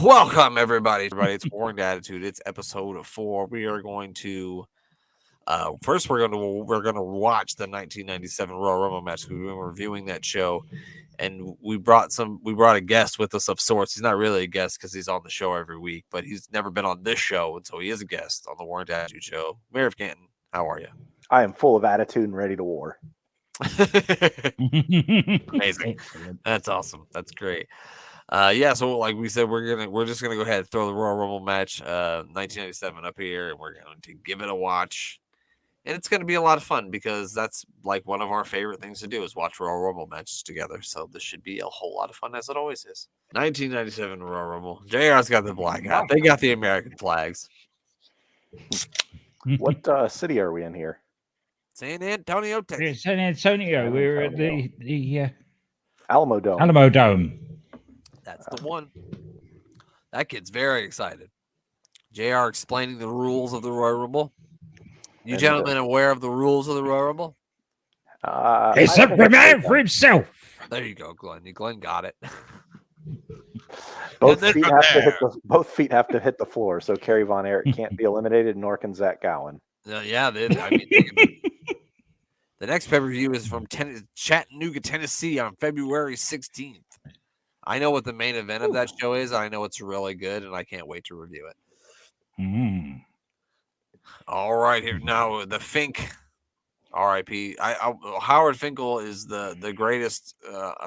Welcome, everybody. It's WarING Attitude. It's episode 4. We are going to first we're gonna watch the 1997 Royal Rumble match. We've been reviewing that show, and we brought a guest with us of sorts. He's not really a guest because he's on the show every week, but he's never been on this show, and so he is a guest on the WarING Attitude show. Mayor of Canton, how are you? I am full of attitude and ready to war. Amazing. That's awesome. That's great. So like we said, we're just gonna go ahead and throw the Royal Rumble match 1997 up here, and we're going to give it a watch. And it's going to be a lot of fun because that's like one of our favorite things to do is watch Royal Rumble matches together. So this should be a whole lot of fun, as it always is. 1997 Royal Rumble. JR's got the black hat. They got the American flags. What city are we in here? San Antonio, Texas. San Antonio. We're at the Alamo Dome. Alamo Dome. That's the one. That kid's very excited. JR explaining the rules of the Royal Rumble. You gentlemen aware of the rules of the Royal Rumble? It's every man for himself. There you go, Glenn. Glenn got it. Both feet have to hit the floor, so Kerry Von Erich can't be eliminated, nor can Zach Gowen. The next pay-per-view is from Chattanooga, Tennessee on February 16th. I know what the main event of that show is. I know it's really good, and I can't wait to review it. All right, here now the Fink, R.I.P. Howard Finkel is the greatest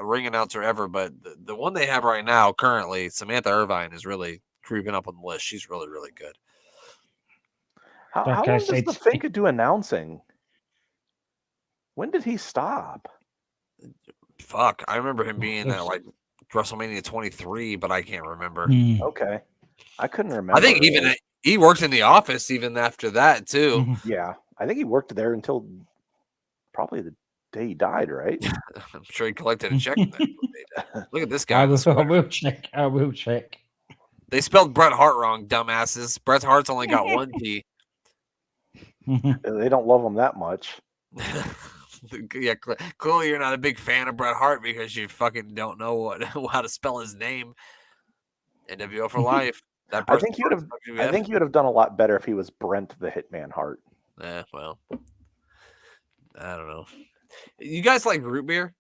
ring announcer ever, but the one they have right now, currently, Samantha Irvine is really creeping up on the list. She's really, really good. How long does the Fink do announcing? When did he stop? Fuck, I remember him being at like WrestleMania 23, but I can't remember. Okay, I couldn't remember. I think even he worked in the office even after that too. Yeah, I think he worked there until probably the day he died, right? I'm sure he collected a check. Look at this guy. I will check. They spelled Bret Hart wrong, dumbasses. Bret Hart's only got one T. They don't love him that much. Yeah, clearly you're not a big fan of Bret Hart because you fucking don't know how to spell his name. NWO for life. I think you would have done a lot better if he was Brent the Hitman Hart. Well, I don't know. You guys like root beer?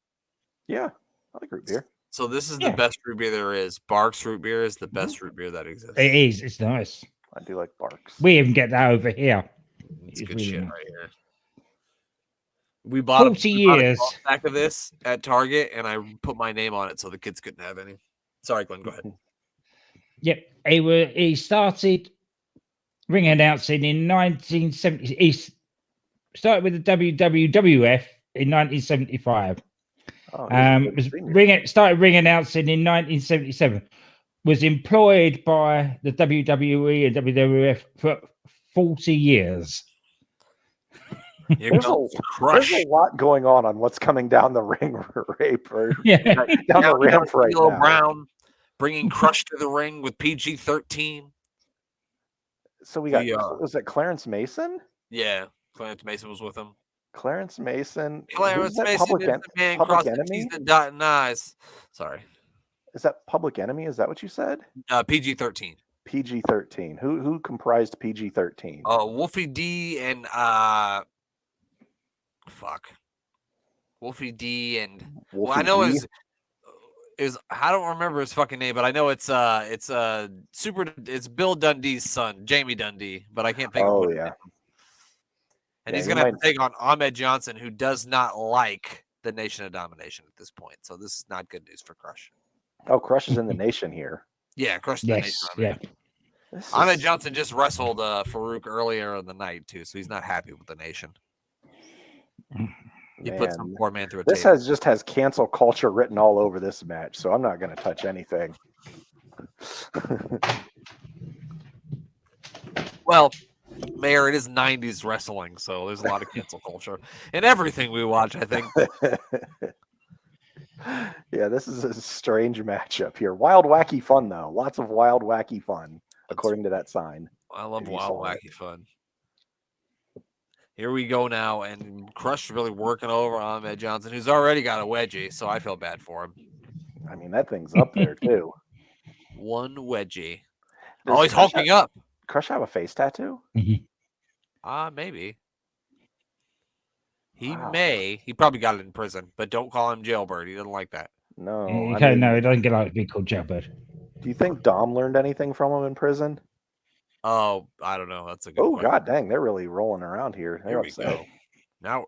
Yeah, I like root beer. So this is the best root beer there is. Barks root beer is the best root beer that exists. It is. It's nice. I do like Barks. We even get that over here. It's good shit right here. We bought 40 years back of this at Target, and I put my name on it so the kids couldn't have any. Sorry, Glenn, go ahead. Yep, he started ring announcing in 1970. He started with the WWF in 1975. Started ring announcing in 1977. Was employed by the WWE and WWF for 40 years. There's a lot going on what's coming down the ring down the ramp right now. Brown bringing Crush to the ring with PG-13. So we got was it Clarence Mason? Yeah, Clarence Mason was with him. Clarence Mason is the man crossing T's and dotting I's. Sorry. Is that Public Enemy? Is that what you said? PG-13. PG-13. Who comprised PG-13? Wolfie D and Wolfie D and I know is I don't remember his fucking name, but I know it's Bill Dundee's son, Jamie Dundee, but I can't think of it. Yeah. And he's gonna have to take on Ahmed Johnson, who does not like the Nation of Domination at this point. So this is not good news for Crush. Oh, Crush is in the Nation here. Yeah, Crush is in the Nation. Yeah. Ahmed Johnson just wrestled Farouk earlier in the night too, so he's not happy with the Nation. He put some poor man through a tape. Just has cancel culture written all over this match, so I'm not going to touch anything. Well, Mayor, it is 90s wrestling, so there's a lot of cancel culture in everything we watch, I think. Yeah, this is a strange matchup here. Wild, wacky fun, though. Lots of wild, wacky fun, according to that sign. I love wild, wacky fun. Here we go now, and Crush really working over Ahmed Johnson, who's already got a wedgie, so I feel bad for him. I mean, that thing's up there, too. One wedgie. Does he's hulking up. Crush have a face tattoo? Maybe. He may. He probably got it in prison, but don't call him Jailbird. He doesn't like that. No. No, he doesn't get like to be called Jailbird. Do you think Dom learned anything from him in prison? Oh, I don't know. That's a good question. God dang, they're really rolling around here. They're upset. Go.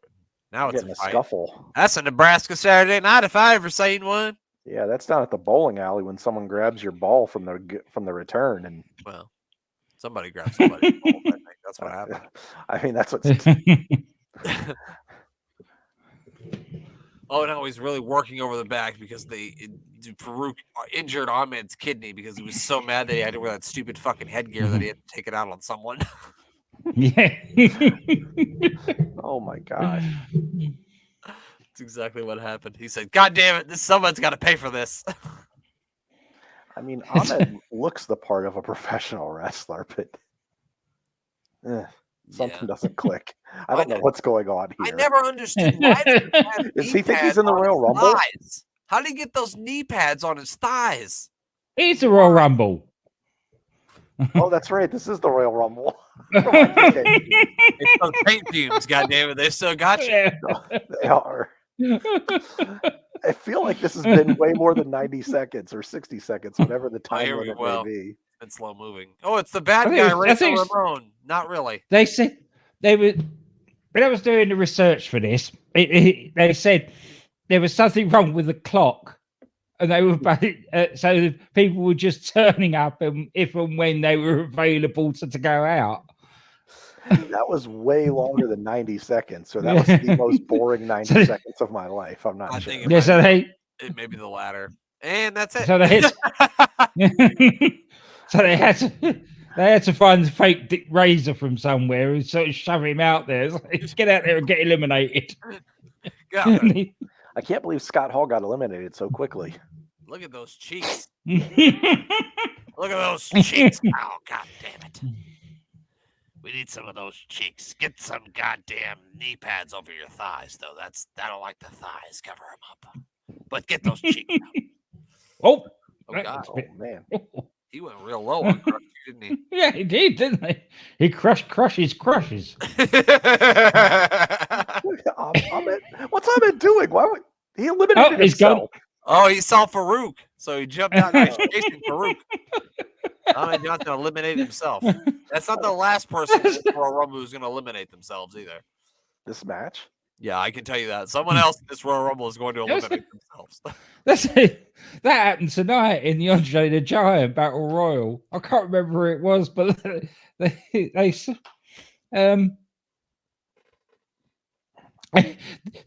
Now it's a scuffle. That's a Nebraska Saturday night if I ever seen one. Yeah, that's down at the bowling alley when someone grabs your ball from the return, and well, somebody grabs somebody's ball. I think that's what happened. I mean, that's what's. Oh no, he's really working over the back because Farouk injured Ahmed's kidney because he was so mad that he had to wear that stupid fucking headgear that he had to take it out on someone. Yeah. Oh my gosh. That's exactly what happened. He said, "God damn it, someone's got to pay for this." I mean, Ahmed looks the part of a professional wrestler, but something doesn't click. I don't know what's going on here. I never understood why. Does he think he's in the Royal Rumble? How did he get those knee pads on his thighs? It's a Royal Rumble. Oh, that's right. This is the Royal Rumble. It's those paint fumes, goddammit. They still got you. Yeah. They are. I feel like this has been way more than 90 seconds or 60 seconds, whatever the time limit may be. It's slow moving. Oh, it's the bad guy, Razor Ramon. Not really. They said they were. When I was doing the research for this, they said there was something wrong with the clock, and they were so people were just turning up if and when they were available to go out. That was way longer than 90 seconds. So that was the most boring 90 seconds of my life. I'm not sure. It may be the latter. And that's it. So they had to find the fake Dick Razor from somewhere and sort of shove him out there. Just get out there and get eliminated. I can't believe Scott Hall got eliminated so quickly. Look at those cheeks. Look at those cheeks. Oh, God damn it. We need some of those cheeks. Get some goddamn knee pads over your thighs, though. That'll like the thighs. Cover them up. But get those cheeks out. Oh, God. Oh, man. He went real low on Crush, didn't he? Yeah, he did, didn't he? He crushes. What's Ahmed doing? Why would he eliminated himself? Oh, he saw Farouk, so he jumped out and he's chasing Farouk. Ahmed Johnson eliminated himself. That's not the last person in the Royal Rumble who's going to eliminate themselves either. This match? Yeah, I can tell you that. Someone else in this Royal Rumble is going to eliminate themselves. That happened tonight in the Andre the Giant Battle Royal. I can't remember who it was, but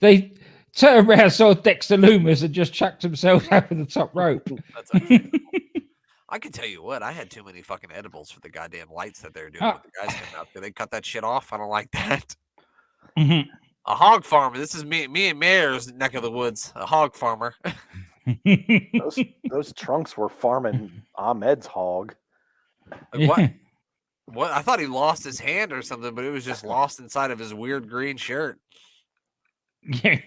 they turned around, saw Dexter Lumis, and just chucked himself over the top rope. I can tell you what, I had too many fucking edibles for the goddamn lights that they were doing with the guys coming out. Did they cut that shit off? I don't like that. Mm-hmm. A hog farmer. This is me and Mayor's neck of the woods. A hog farmer. those trunks were farming Ahmed's hog. Like what? I thought he lost his hand or something, but it was just lost inside of his weird green shirt. Yeah.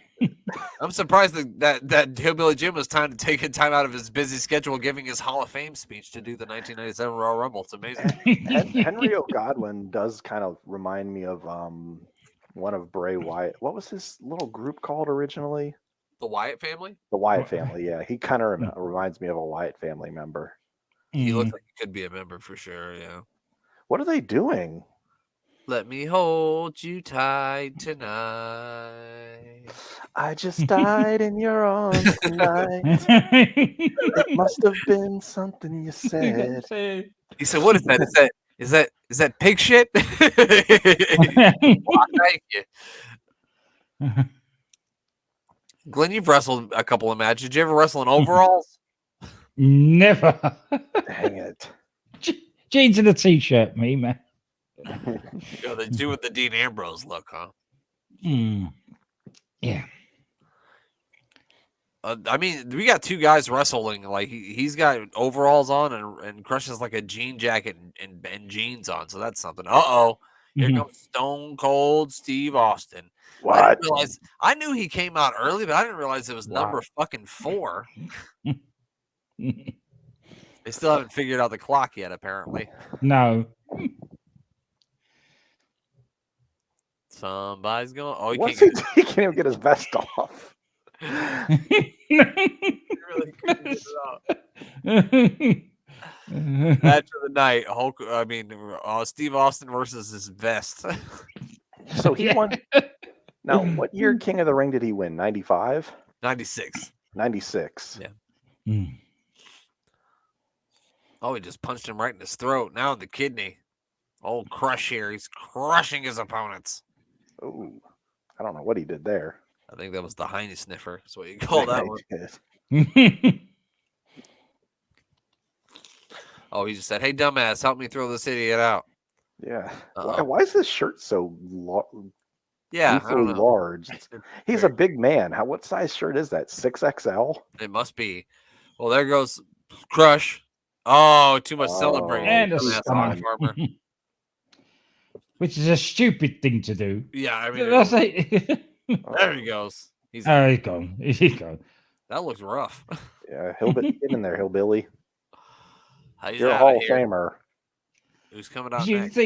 I'm surprised that Hillbilly Jim was time to take a time out of his busy schedule giving his Hall of Fame speech to do the 1997 Royal Rumble. It's amazing. Henry O'Godwin does kind of remind me of one of Bray Wyatt. What was his little group called originally? The Wyatt family? The Wyatt family, yeah. He kind of reminds me of a Wyatt family member. He looks like he could be a member for sure, yeah. What are they doing? Let me hold you tight tonight. I just died in your arms tonight. It must have been something you said. He said, "What is that? Is that pig shit?" Well, thank you. Glenn, you've wrestled a couple of matches. Did you ever wrestle in overalls? Never. Dang it. Jeans and a t-shirt, me, man. They do with the Dean Ambrose look, huh? Yeah. I mean, we got two guys wrestling. Like he's got overalls on and Crush has like a jean jacket and jeans on. So that's something. Here comes Stone Cold Steve Austin. What? I knew he came out early, but I didn't realize it was number fucking 4. Steve They still haven't figured out the clock yet, apparently. No. Somebody's going. Oh, he What's can't he can't even get his vest off. really couldn't get it out. Match of the night. Steve Austin versus his vest. So he won. Now, what year King of the Ring did he win? 95? 96. 96. Yeah. Oh, he just punched him right in his throat. Now in the kidney. Old Crush here. He's crushing his opponents. Oh, I don't know what he did there. I think that was the Heine sniffer. That's what you call that one. Oh, he just said, "Hey, dumbass, help me throw this idiot out." Yeah. Why is this shirt so large? He's a big man. What size shirt is that? 6XL? It must be. Well, there goes Crush. Oh, too much celebrating. And a stomach. Which is a stupid thing to do. Yeah, I mean, there he goes. He's gone. He's gone. That looks rough. Yeah, get in there, hillbilly. He's You're a Hall of Famer. Who's coming out You next?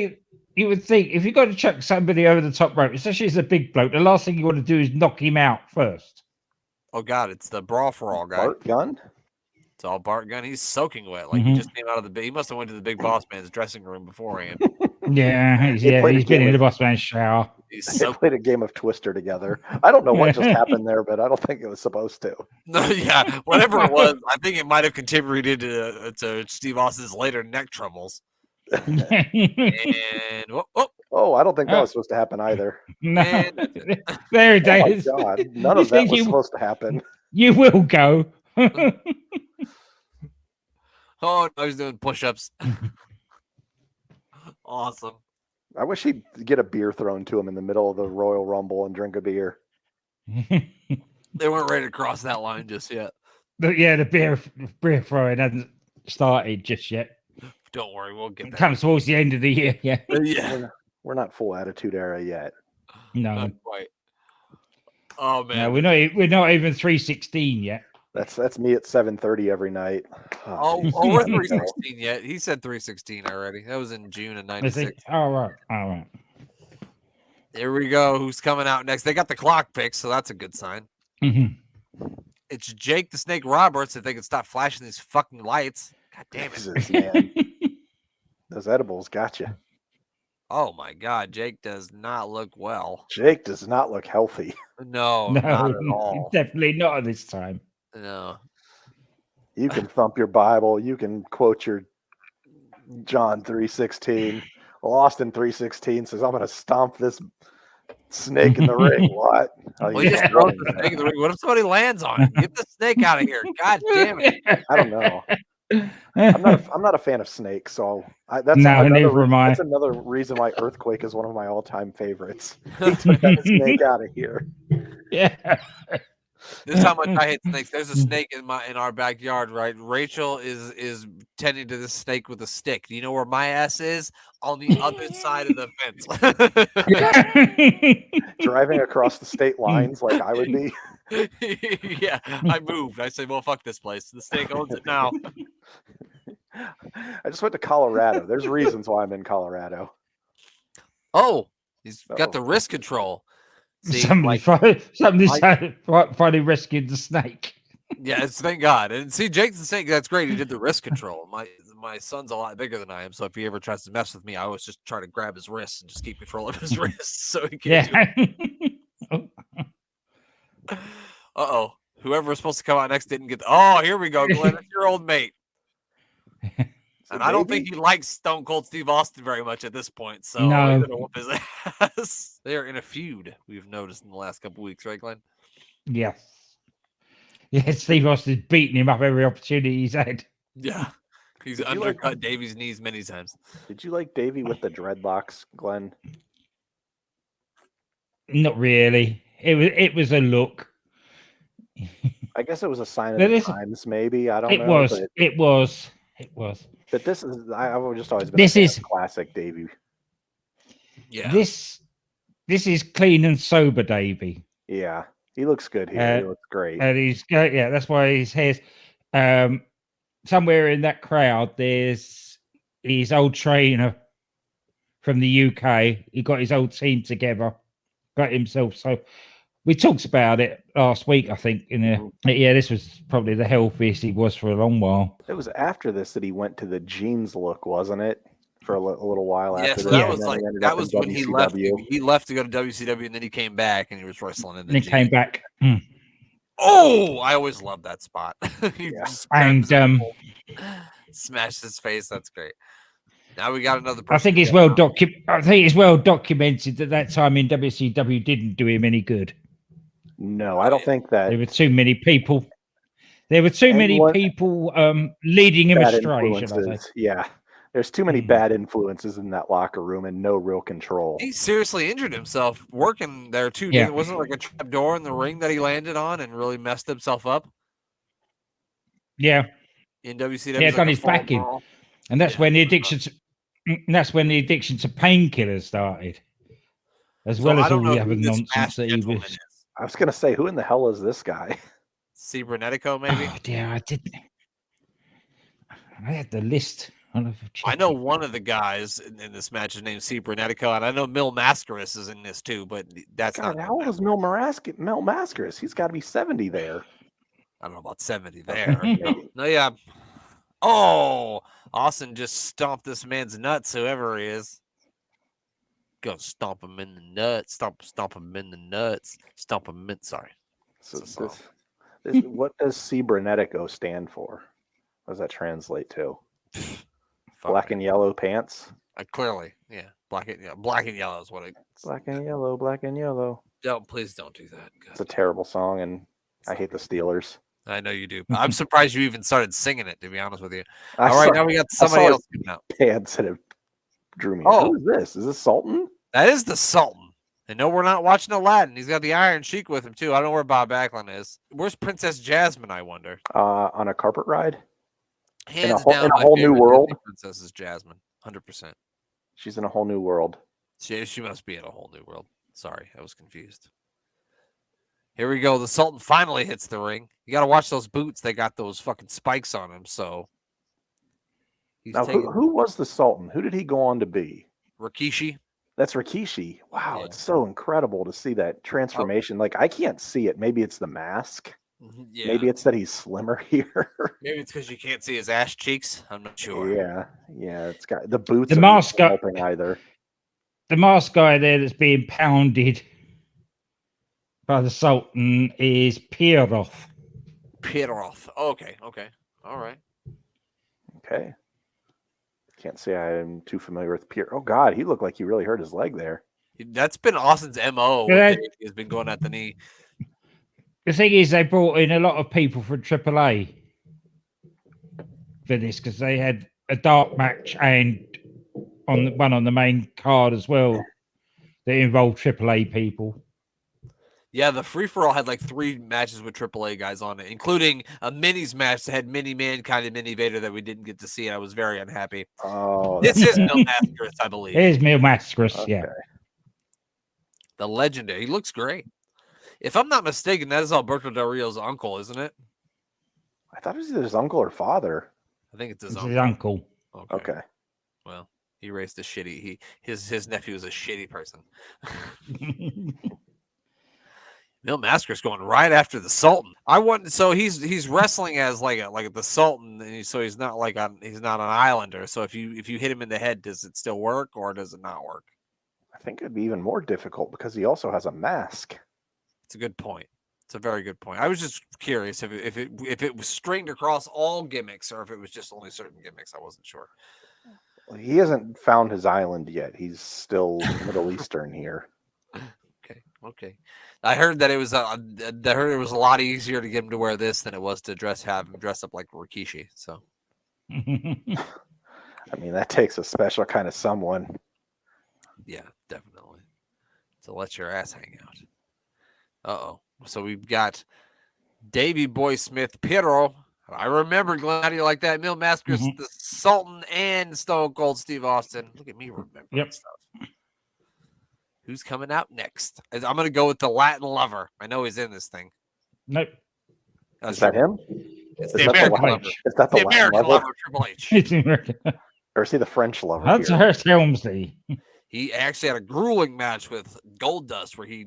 would think if you've got to chuck somebody over the top rope, especially as a big bloke, the last thing you want to do is knock him out first. Oh God, it's the Brawl for All guy. Bart Gunn? It's all Bart Gunn. He's soaking wet. Like he just came out of he must have went to the big boss man's dressing room beforehand. He's been in the boss man's shower. They played a game of Twister together. I don't know what just happened there, but I don't think it was supposed to. No, yeah, whatever it was, I think it might have contributed to Steve Austin's later neck troubles. And I don't think that was supposed to happen either. No, there it is. Oh my God, none of that was supposed to happen. You will go. Oh, I was doing push-ups. Awesome. I wish he'd get a beer thrown to him in the middle of the Royal Rumble and drink a beer. They weren't ready to cross that line just yet. The beer throwing hasn't started just yet. Don't worry, we'll get it there. Comes towards the end of the year. Yeah. We're not full Attitude Era yet. No, not quite. Oh man, no, we're not even 316 yet. That's me at 7:30 every night. We're 316 yet. He said 316 already. That was in June of '96. All right. Here we go. Who's coming out next? They got the clock picked, so that's a good sign. Mm-hmm. It's Jake the Snake Roberts. If they could stop flashing these fucking lights. God damn it, Jesus, man. Those edibles got you. Oh my God, Jake does not look well. Jake does not look healthy. No, not at all. Definitely not at this time. No. You can thump your Bible. You can quote your John 3:16. Well, Austin 3:16 says, "I'm going to stomp this snake in the ring." What? Well, you just throw the snake in the ring. What if somebody lands on it? Get the snake out of here! God damn it! I don't know. I'm not a fan of snakes, so that's another reason why Earthquake is one of my all-time favorites. He took that snake out of here. Yeah. This is how much I hate snakes. There's a snake in our backyard, right? Rachel is tending to this snake with a stick. Do you know where my ass is? On the other side of the fence. Driving across the state lines like I would be. Yeah, I moved. I said, well, fuck this place. The snake owns it now. I just went to Colorado. There's reasons why I'm in Colorado. Oh, he's got the wrist control. See, somebody's finally rescued the snake. Yes, thank God. And see, Jake's the snake. That's great. He did the wrist control. My son's a lot bigger than I am, so if he ever tries to mess with me, I always just try to grab his wrists and just keep control of his wrists so he can't do it. Uh-oh. Whoever was supposed to come out next didn't get here we go, Glenn. It's your old mate. And I don't think he likes Stone Cold Steve Austin very much at this point. So no. He's gonna whoop his ass. They're in a feud, we've noticed in the last couple weeks, right, Glenn? Yes. Yeah, Steve Austin's beating him up every opportunity he's had. Yeah. He's undercut Davey's knees many times. Did you like Davey with the dreadlocks, Glenn? Not really. It was a look. I guess it was a sign of the times, maybe. I don't know. It was. But this is, I've just always been classic Davey. Yeah. This is clean and sober Davey. Yeah. He looks good here. He looks great. And that's why his hair's somewhere in that crowd, there's his old trainer from the UK. He got his old team together, got himself. So we talked about it last week, I think. Yeah, this was probably the healthiest he was for a long while. It was after this that he went to the jeans look, wasn't it? For a little while Yeah, after so this. that and was then like he ended that up in was when he left. WCW. He left to go to WCW, and then he came back, and he was wrestling in the. And he came jeans. back. Oh, I always love that spot. He Yeah. just And smashed his face. That's great. Now we got another person. I think it's well documented that time in WCW didn't do him any good. No, I don't think that There were too many people. There were too many people leading him bad astray. Should I say? influences. Yeah. There's too many bad influences in that locker room and no real control. He seriously injured himself working there too. Yeah. Wasn't it like a trap door in the ring that he landed on and really messed himself up Yeah, in WCW? yeah, done his back in, and that's when the addiction. That's when the addiction to painkillers started, as well as all the other nonsense that he was. I was gonna say, who in the hell is this guy? Cybernetico, maybe. Oh, dear, I didn't. I had the list. I know one of the guys in this match is named Cybernetico, and I know Mil Mascaris is in this too, but that's God, not. how old is Mil Mascaris? He's got to be 70 there. I don't know about 70 there. No, yeah. Oh, Austin just stomped this man's nuts, whoever he is. Go stomp him in the nuts. Stomp him in the nuts. Stomp him in. Sorry. So what does Cybernetico stand for? What does that translate to? Black and yellow pants? Clearly, yeah. Black and yellow is what it. Black and yellow, black and yellow. Please don't do that. God. It's a terrible song, and I hate the Steelers. I know you do. I'm surprised you even started singing it, to be honest with you. All right, now we got somebody else coming out. Pants that have drew me. Oh, who is this? Is this Sultan? That is the Sultan. And no, we're not watching Aladdin. He's got the Iron Sheik with him too. I don't know where Bob Backlund is. Where's Princess Jasmine? I wonder. On a carpet ride. Hands down, in a whole new world. Princess is Jasmine, 100%. She's in a whole new world. She must be in a whole new world. Sorry, I was confused. Here we go. The Sultan finally hits the ring. You got to watch those boots. They got those fucking spikes on them. So, now, who was the Sultan? Who did he go on to be? Rikishi. That's Rikishi. Wow, Yeah. It's so incredible to see that transformation. Like, I can't see it. Maybe it's the mask. Yeah. Maybe it's that he's slimmer here. Maybe it's because you can't see his ass cheeks. I'm not sure. Yeah. It's got the boots. The mask not helping either. The mask guy there that's being pounded by the Sultan is Pieroth. Okay. All right. Okay. Can't say I'm too familiar with Pierre. Oh God, he looked like he really hurt his leg there. That's been Austin's MO. He's been going at the knee. The thing is, they brought in a lot of people from AAA for this because they had a dark match and on the main card as well that involved AAA people. Yeah, the free for all had like 3 matches with AAA guys on it, including a minis match that had Mini Mankind and Mini Vader that we didn't get to see, and I was very unhappy. Oh, this is Mil Mascaris, I believe. It is Mil Mascaris, yeah. The legendary. He looks great. If I'm not mistaken, that is Alberto Del Rio's uncle, isn't it? I thought it was his uncle or father. I think it's his It's uncle. his uncle. Okay. Well, he raised a shitty. His nephew was a shitty person. Mil Mascaris going right after the Sultan. So he's wrestling as like the Sultan, and so he's not he's not an Islander. So if you hit him in the head, does it still work or does it not work? I think it'd be even more difficult because he also has a mask. It's a good point. It's a very good point. I was just curious if it was stringed across all gimmicks or if it was just only certain gimmicks. I wasn't sure. He hasn't found his island yet. He's still Middle Eastern here. Okay. I heard that it was a lot easier to get him to wear this than it was to have him dress up like Rikishi. So, I mean, that takes a special kind of someone. Yeah, definitely. To let your ass hang out. So we've got Davey Boy Smith, Piero. I remember, Glenn, how do you like that? Mil Mascaris, the Sultan, and Stone Cold Steve Austin. Look at me remembering stuff. Who's coming out next? I'm going to go with the Latin Lover. I know he's in this thing. Nope. Is that him? It's Is the that American Triple lover. H. Is that The the Latin American lover? lover, Triple H. It's American. Or is he the French lover That's here? Hurst Helmsley. He actually had a grueling match with Goldust where he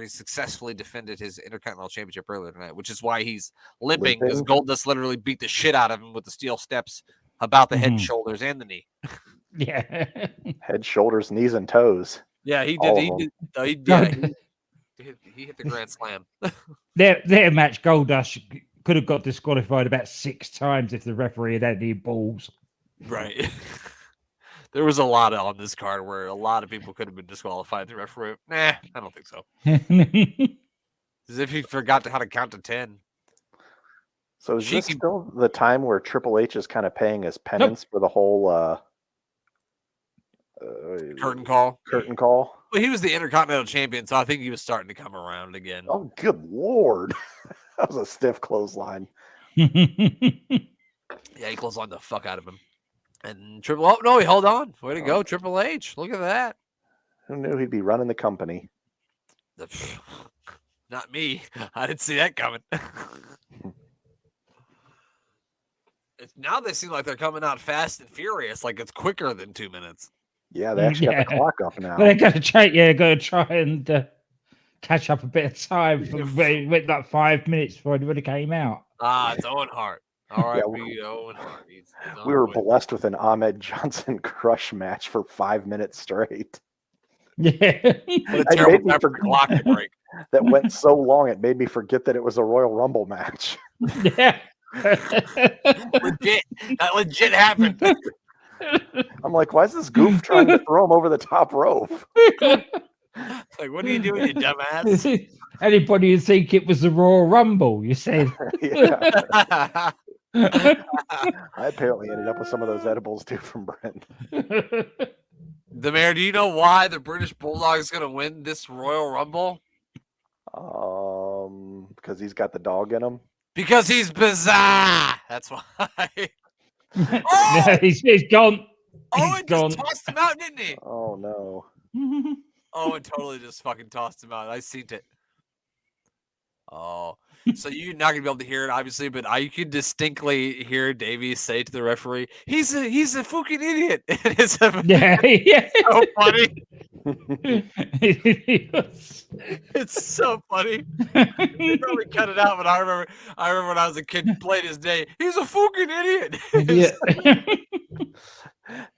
successfully defended his Intercontinental Championship earlier tonight, which is why he's limping because Goldust literally beat the shit out of him with the steel steps about the head and shoulders and the knee. Yeah. Head, shoulders, knees, and toes. Yeah, he All did. of He them. did. He hit the grand slam. Their match, Goldust could have got disqualified about 6 times if the referee had any balls. Right. There was a lot on this card where a lot of people could have been disqualified. The referee, nah, I don't think so. As if he forgot how to count to 10. So is this still the time where Triple H is kind of paying his penance for the whole curtain call? Curtain call. Well, he was the Intercontinental Champion, so I think he was starting to come around again. Oh, good Lord. That was a stiff clothesline. Yeah, he clotheslined the fuck out of him. And oh no, he held on. Way to go, Triple H. Look at that. Who knew he'd be running the company? Not me. I didn't see that coming. Now they seem like they're coming out fast and furious, like it's quicker than 2 minutes. Yeah, they actually got the clock up now. Well, they're going to try and catch up a bit of time. Went like 5 minutes before it came out. It's Owen Hart. All right, Owen Hart. We were blessed with an Ahmed Johnson crush match for 5 minutes straight. Yeah. What a terrible time for the clock to break. That went so long, it made me forget that it was a Royal Rumble match. Yeah. Legit. That legit happened. I'm like, why is this goof trying to throw him over the top rope? Like, what are you doing, you dumbass? Anybody would think it was the Royal Rumble, you said. I apparently ended up with some of those edibles too from Brent. The Mayor, do you know why the British Bulldog is going to win this Royal Rumble? Because he's got the dog in him. Because he's bizarre. That's why. Oh! He's gone. Oh, it just tossed him out, didn't he? Oh no. Oh, it totally just fucking tossed him out. I seen it. Oh, so you're not gonna be able to hear it, obviously, but you can distinctly hear Davey say to the referee, "He's a fucking idiot." It's so funny. It's so funny. They probably cut it out, but I remember when I was a kid playing his day. He's a fucking idiot.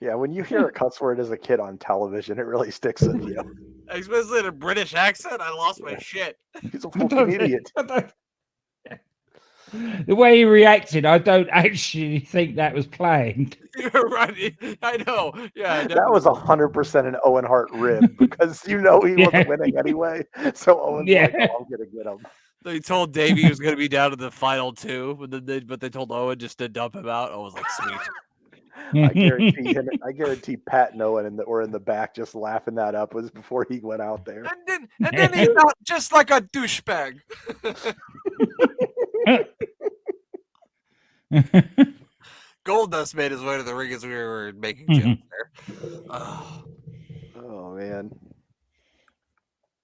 Yeah, when you hear a cuss word as a kid on television, it really sticks with you. Especially in a British accent, I lost my shit. He's a fucking idiot. The way he reacted, I don't actually think that was planned. You're right. I know. Yeah, that was 100% an Owen Hart rib because he wasn't winning anyway. So Owen's like, "Oh, I'm gonna get him." They told Davey he was gonna be down to the final 2, but they told Owen just to dump him out. I was like, sweet. I guarantee Pat and Owen were in the back just laughing that up was before he went out there. And then he felt just like a douchebag. Goldust made his way to the ring as we were making jokes there. Oh man.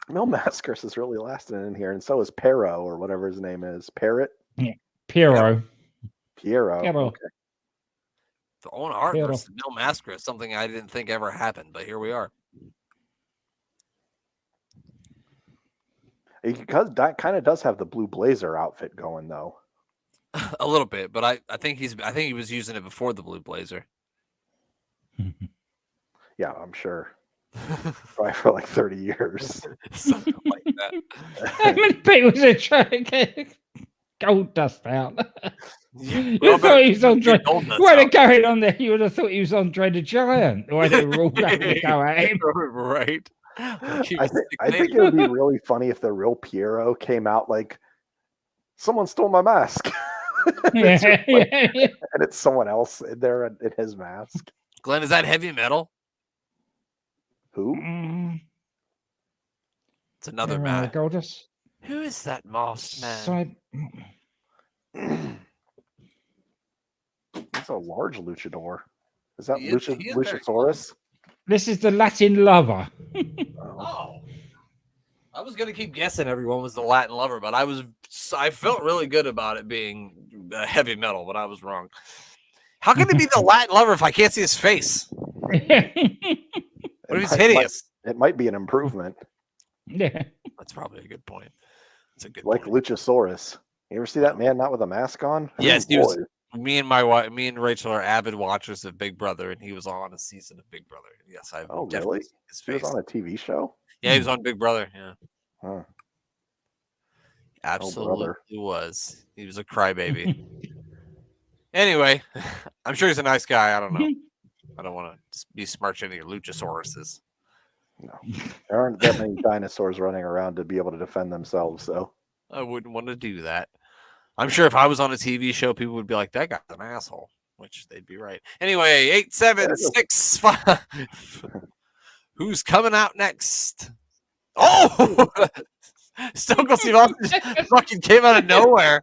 Mil Mascaris is really lasting in here, and so is Pero or whatever his name is. Parrot? Yeah. Piero. Okay. The Owen Hart versus Mil Mascaris is something I didn't think ever happened, but here we are. He kind of does have the blue blazer outfit going though. A little bit, but I think he was using it before the blue blazer. Yeah, I'm sure. Probably for like 30 years. Something like that. How many people are trying to get Goldust out? Yeah, You thought he was Andre. Why out. going on there? You would have thought he was Andre the Giant. Why they were all going to go at him? Right. I think it would be really funny if the real Piero came out like, someone stole my mask. And it's someone else in there in his mask. Glenn, is that heavy metal? Who? It's another man. Goldust. Who is that masked man? It's a large luchador. Is that He is Luchasaurus? This is the Latin lover. Oh. I was gonna keep guessing everyone was the Latin Lover, but I felt really good about it being heavy metal, but I was wrong. How can it be the Latin Lover if I can't see his face? What if he's hideous? It might be an improvement. Yeah. That's probably a good point. That's a good Like point. Luchasaurus. You ever see that man not with a mask on? Yes, Ooh, he was. boy. Me and Rachel are avid watchers of Big Brother, and he was on a season of Big Brother. Yes, I've Oh, definitely really? seen his He was face. on a TV show? Yeah, he was on Big Brother. Yeah, Huh. absolutely brother. was. He was a crybaby. Anyway, I'm sure he's a nice guy. I don't know. I don't want to be smirching any Luchasauruses. No. There aren't that many dinosaurs running around to be able to defend themselves, so. I wouldn't want to do that. I'm sure if I was on a TV show, people would be like, that guy's an asshole, which they'd be right. Anyway, 8765. Who's coming out next? Oh! Stone Cold Steve Austin just fucking came out of nowhere.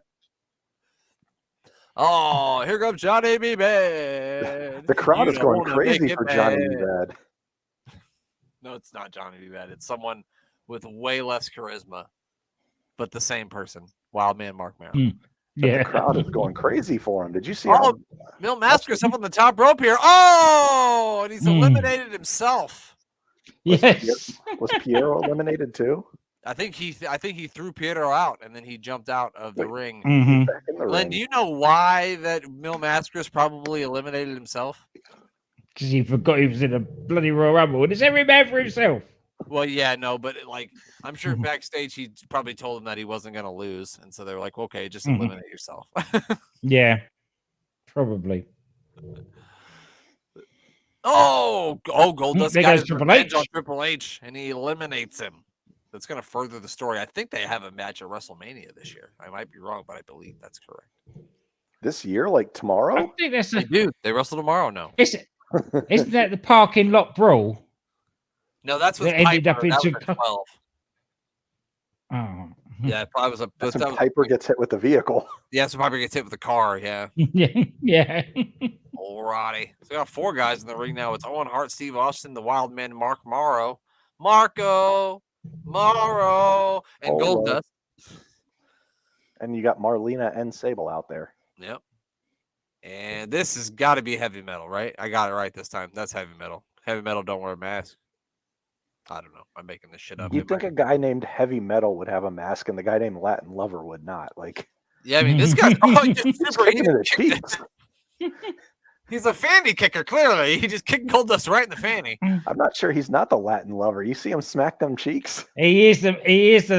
Oh, here comes Johnny B. Bad. The crowd You is don't going wanna crazy make it for Johnny B. bad. Bad. No, it's not Johnny B. Bad. It's someone with way less charisma, but the same person. Wildman Mark Merrill. But the crowd is going crazy for him. Did you see Oh, Mil Masker's up on the top rope here. Oh, and he's eliminated himself. Yes. Was Piero eliminated too? I think he threw Pietro out, and then he jumped out of the ring. Back in the Glenn, ring. do you know why that Mil Masker's probably eliminated himself? Because he forgot he was in a bloody Royal Rumble. And it's every man for himself. Well, yeah, no, but like I'm sure backstage he probably told him that he wasn't going to lose, and so they were like, "Okay, just eliminate yourself." Yeah, probably. Goldust There got goes his Triple revenge H. on Triple H, and he eliminates him. That's going to further the story. I think they have a match at WrestleMania this year. I might be wrong, but I believe that's correct. This year, like tomorrow? I think that's They do. They wrestle tomorrow. No, isn't that the parking lot brawl? no, that's with That ended Piper. up in That was some- at 12. Oh. Yeah, it probably was a. That's that when was- Piper gets hit with the vehicle. Yeah, so Piper gets hit with a car. Yeah. Yeah. Alrighty. So we got 4 guys in the ring now. It's Owen Hart, Steve Austin, the Wild Man, Mark Morrow, Marco, Morrow, and Polo. Goldust. And you got Marlena and Sable out there. Yep. And this has got to be heavy metal, right? I got it right this time. That's heavy metal. Heavy metal don't wear a mask. I don't know. I'm making this shit up. You'd think a guy named Heavy Metal would have a mask, and the guy named Latin Lover would not. Like, Yeah, I mean, this guy's probably just he's super. kicking in the cheeks. He's a fanny kicker, clearly. He just kicked Goldust right in the fanny. I'm not sure he's not the Latin Lover. You see him smack them cheeks? He is the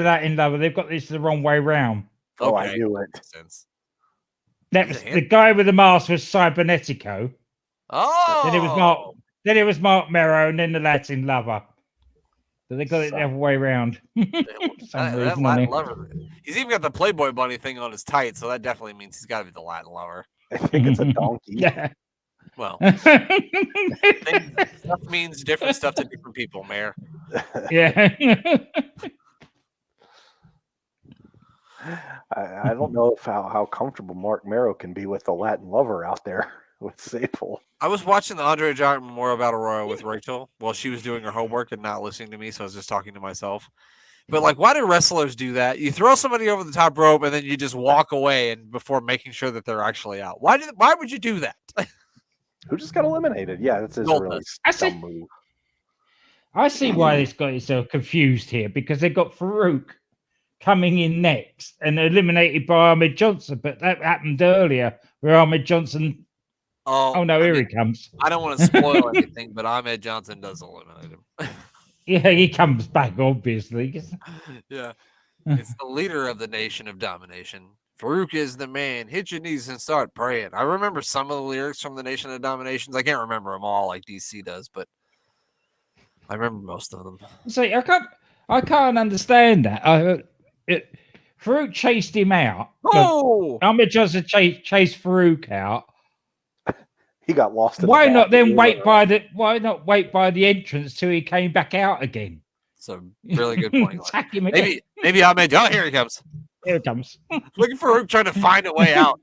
Latin lover. They've got this the wrong way round. Oh, I knew it. Makes sense. That was the guy with the mask was Cybernetico. Oh. Then it was Mark Merrow, and then the Latin lover. So they got it the other way around. That Latin lover. He's even got the Playboy bunny thing on his tights, so that definitely means he's got to be the Latin lover. I think it's a donkey. Yeah. Well, stuff means different stuff to different people, Mayor. Yeah. I don't know if how comfortable Mark Merrow can be with the Latin Lover out there with Sable. I was watching the Andre Giant Memorial Battle Royal with Rachel while she was doing her homework and not listening to me, so I was just talking to myself. But like, why do wrestlers do that? You throw somebody over the top rope and then you just walk away and before making sure that they're actually out. Why would you do that? Who just got eliminated? Yeah, that's his really dumb move. I see why this guy is so confused here, because they got Farouk coming in next and eliminated by Ahmed Johnson, but that happened earlier where Ahmed Johnson. Oh no, here he comes. I don't want to spoil anything, but Ahmed Johnson does eliminate him. Yeah, he comes back, obviously. Yeah. It's the leader of the Nation of Domination. Farouk is the man. Hit your knees and start praying. I remember some of the lyrics from the Nation of Dominations. I can't remember them all like DC does, but I remember most of them. See, I can't understand that. Farouk chased him out. Oh, Ahmed Johnson chased Farouk out. He got lost. Why not then wait by the entrance till he came back out again? It's a really good point. Attack him again. Maybe Ahmed. Oh, here he comes. Here it comes. Looking for Farouk trying to find a way out.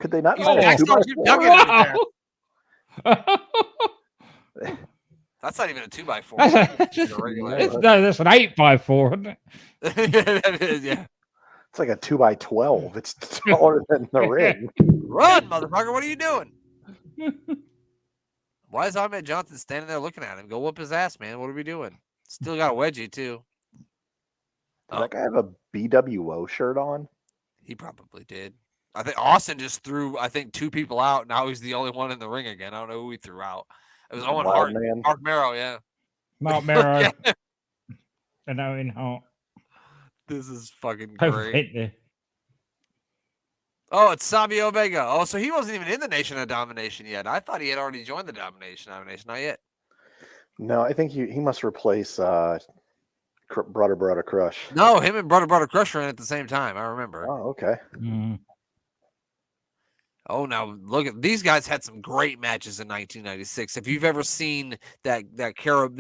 Could they not? Wow. That's not even a 2x4. That's It's a regular. no, that's an 8x4, isn't it? Yeah. It's like a 2x12. It's taller than the ring. Run, motherfucker! What are you doing? Why is Ahmed Johnson standing there looking at him? Go whoop his ass, man. What are we doing? Still got a wedgie too. Does that guy have a BWO shirt on? He probably did. I think Austin just threw, I think, 2 people out. Now he's the only one in the ring again. I don't know who he threw out. It was Owen Hart. Man. Mark Merrow, yeah. Mark Merrow and Owen Hart. This is fucking great. There. Oh, it's Savio Vega. Oh, so he wasn't even in the Nation of Domination yet. I thought he had already joined the Domination. Not yet. No, I think he must replace Brother Crush. No, him and Brother Crush are in at the same time. I remember. Oh, okay. Oh, now look at these guys had some great matches in 1996. If you've ever seen that they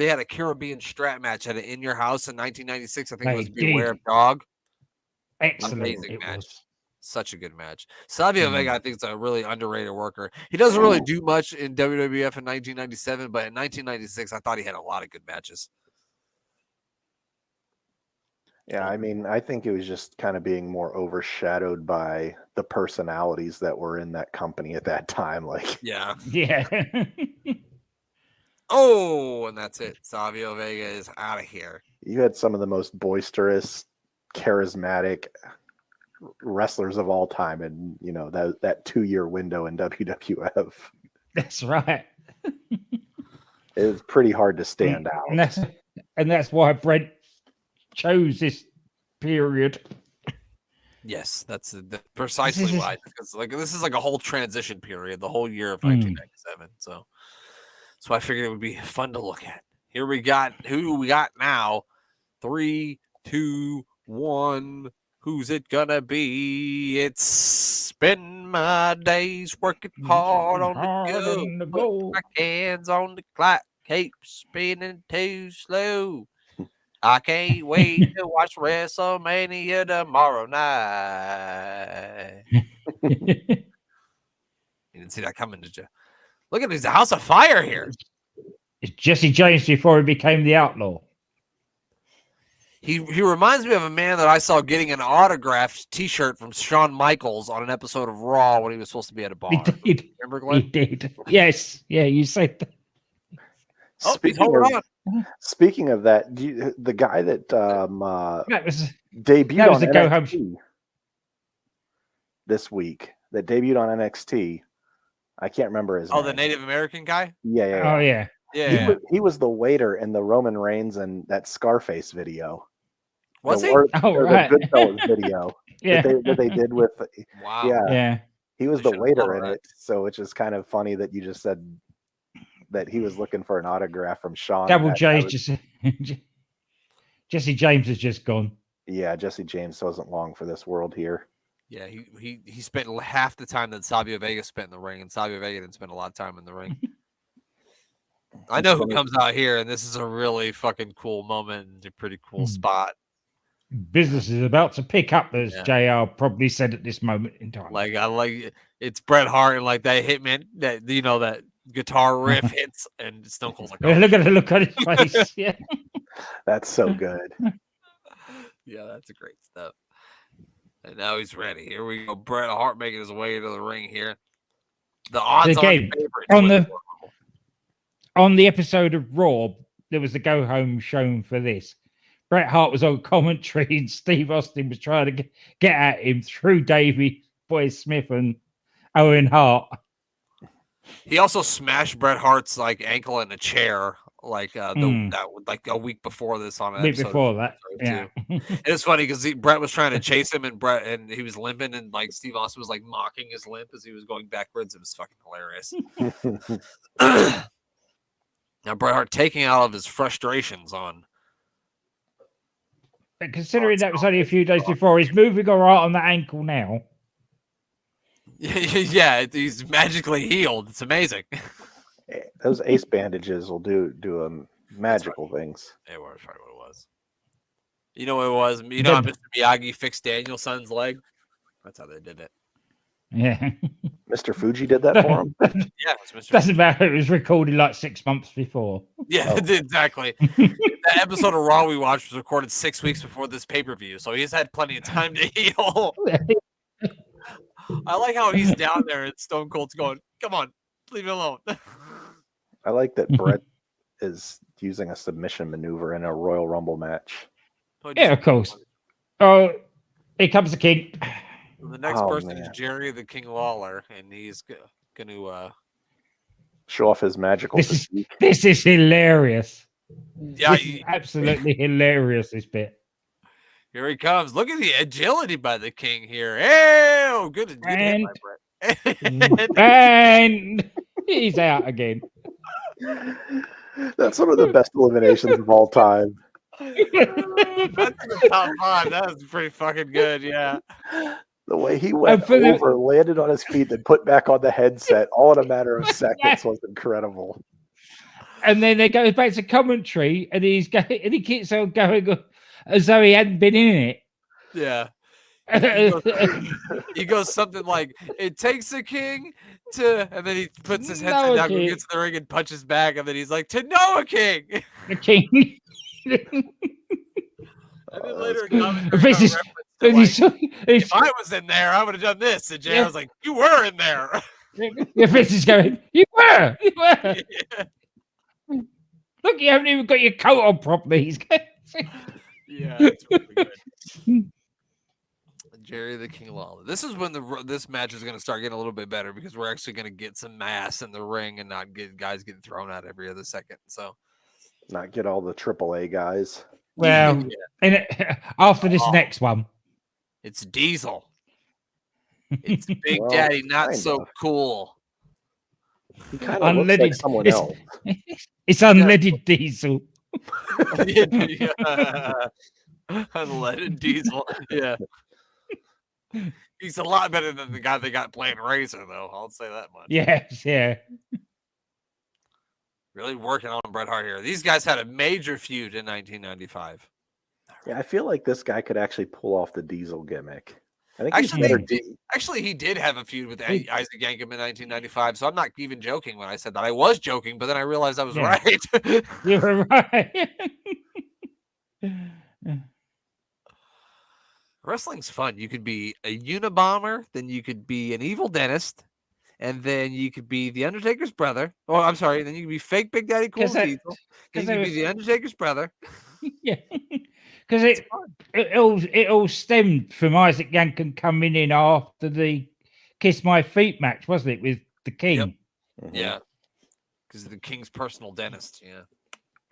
had a Caribbean strap match at In Your House in 1996. I think it was Beware of Dog. Excellent. Amazing match. Such a good match. Savio Vega, I think, is a really underrated worker. He doesn't really do much in WWF in 1997, but in 1996, I thought he had a lot of good matches. Yeah, I mean, I think it was just kind of being more overshadowed by the personalities that were in that company at that time. Like, yeah. Oh, and that's it. Savio Vega is out of here. You had some of the most boisterous, charismatic wrestlers of all time, and that 2-year window in WWF. That's right. It was pretty hard to stand out, and that's why Brent chose this period. Yes, that's precisely why. Because this is like a whole transition period, the whole year of 1997. So I figured it would be fun to look at. Here we got who we got now. 3, 2, 1. Who's it gonna be? It's spend my days working hard on the go. Put my hands on the clock, keep spinning too slow. I can't wait to watch WrestleMania tomorrow night. You didn't see that coming, did you? Look at this House of Fire here. It's Jesse James before he became the Outlaw. He reminds me of a man that I saw getting an autographed T-shirt from Shawn Michaels on an episode of Raw when he was supposed to be at a bar. He did. Remember, Glenn? He did. Yes. Yeah, you said that. Oh, speaking of that, the guy that debuted that was on the NXT this week, that debuted on NXT, I can't remember his name. Oh, the Native American guy? Yeah. Oh, yeah. Yeah. He was the waiter in the Roman Reigns and that Scarface video. Was he? Right. The Goodfellas video. Yeah. That they did with. Wow. Yeah. He was the waiter in it, so it's just kind of funny that you just said that he was looking for an autograph from Shawn. Double J Jesse James has just gone. Yeah, Jesse James wasn't long for this world here. Yeah, he spent half the time that Savio Vega spent in the ring, and Savio Vega didn't spend a lot of time in the ring. I know who comes out here, and this is a really fucking cool moment and a pretty cool spot. Business is about to pick up, as JR probably said at this moment in time. Like I like it's Bret Hart and like that hitman that that guitar riff hits, and Stone Cold's like, oh. Look at his face. Yeah, that's so good. Yeah, that's a great stuff. And now he's ready. Here we go. Bret Hart making his way into the ring here. The odds on the episode of Raw, there was a go home shown for this. Bret Hart was on commentary, and Steve Austin was trying to get at him through Davey Boy Smith and Owen Hart. He also smashed Bret Hart's ankle in a chair like a week before this on an episode. Before that, yeah. It's funny because Bret was trying to chase him, and he was limping, and Steve Austin was mocking his limp as he was going backwards. It was fucking hilarious. Now Bret Hart taking out of his frustrations on. But considering that was only a few days before, he's moving all right on the ankle now. Yeah, he's magically healed. It's amazing. Those ace bandages will do magical things. It was probably what it was. You know what it was? You know how Mr. Miyagi fixed Danielson's leg? That's how they did it. Yeah. Mr. Fuji did that for him? Yeah, it was Mr. Doesn't matter. It was recorded 6 months before. Yeah, exactly. That episode of Raw we watched was recorded 6 weeks before this pay-per-view, so he's had plenty of time to heal. I like how he's down there and Stone Cold's going, come on, leave me alone. I like that Brett is using a submission maneuver in a Royal Rumble match. Yeah, of course. Oh, here comes the king. The next person is Jerry the King Lawler, and he's going to show off his magical physique. This is hilarious. Yeah, this is absolutely hilarious, this bit. Here he comes. Look at the agility by the king here. Hey, good hit by Brett. And he's out again. That's one of the best eliminations of all time. That's in the top 5. That was pretty fucking good, yeah. The way he went over, landed on his feet, then put back on the headset, all in a matter of seconds, was incredible. And then they go back to commentary, and he keeps on going as though he hadn't been in it. Yeah. He goes something like, it takes a king to, and then he puts his headset down, gets in the ring and punches back, and then he's like, to know a king. The king. And then later, if I was in there, I would have done this. And Jay was like, you were in there. Your face is going, you were. Yeah. Look, you haven't even got your coat on properly. He's going, yeah, it's really good. Jerry the King Lawler. This is when this match is going to start getting a little bit better because we're actually going to get some mass in the ring and not get guys getting thrown out every other second. So, not get all the AAA guys. Well, and after this next one, it's Diesel. It's Big Daddy, not so cool. He kind of looks like someone else. It's unleaded Diesel. Unleaded Diesel. Yeah. He's a lot better than the guy they got playing Razor, though. I'll say that much. Yes, yeah. Really working on Bret Hart here. These guys had a major feud in 1995. Yeah, I feel like this guy could actually pull off the Diesel gimmick. I think actually, he did have a feud with Isaac Yankem in 1995, so I'm not even joking when I said that. I was joking, but then I realized I was right. You were right. Wrestling's fun. You could be a Unabomber, then you could be an evil dentist, and then you could be the Undertaker's brother. Oh, I'm sorry. Then you could be fake Big Daddy Cool Diesel. Then you could be the Undertaker's brother. Yeah. Because it all stemmed from Isaac Yankem coming in after the Kiss My Feet match, wasn't it, with the King? Yep. Mm-hmm. Yeah. Because the King's personal dentist. Yeah.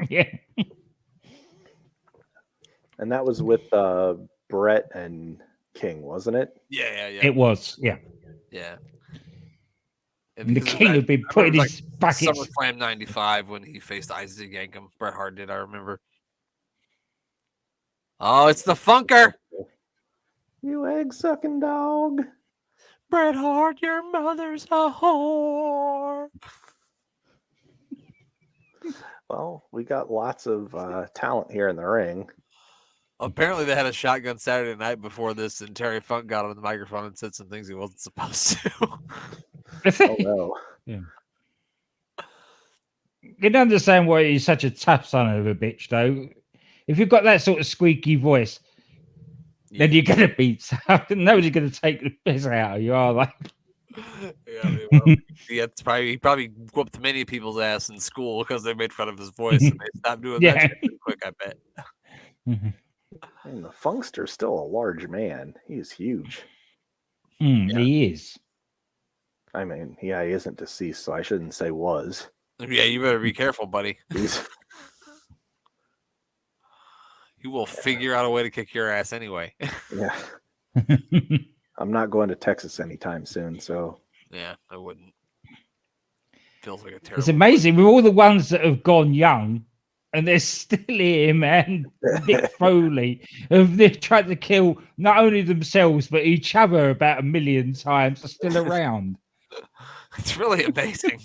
Yeah. And that was with Brett and King, wasn't it? Yeah. It was, yeah. Yeah. And the King had been putting his buckets. SummerSlam 95 when he faced Isaac Yankem. Bret Hart did, I remember. Oh, it's the Funker. You egg-sucking dog. Bret Hart, your mother's a whore. Well, we got lots of talent here in the ring. Apparently, they had a shotgun Saturday night before this, and Terry Funk got on the microphone and said some things he wasn't supposed to. Oh, no. Yeah. You can understand why he's such a tough son of a bitch, though. If you've got that sort of squeaky voice, then you're going to be... Nobody's going to take the piss out of you, are they? Yeah, he probably whooped many people's ass in school because they made fun of his voice, and they stopped doing that shit pretty quick, I bet. And the Funkster's still a large man. He's huge. He is. I mean, he isn't deceased, so I shouldn't say was. Yeah, you better be careful, buddy. He will figure out a way to kick your ass anyway. Yeah. I'm not going to Texas anytime soon, so. Yeah, I wouldn't. Feels like a terrible. It's amazing with all the ones that have gone young, and they're still here, man. Mick Foley. They've tried to kill not only themselves, but each other about 1 million times, are still around. It's really amazing.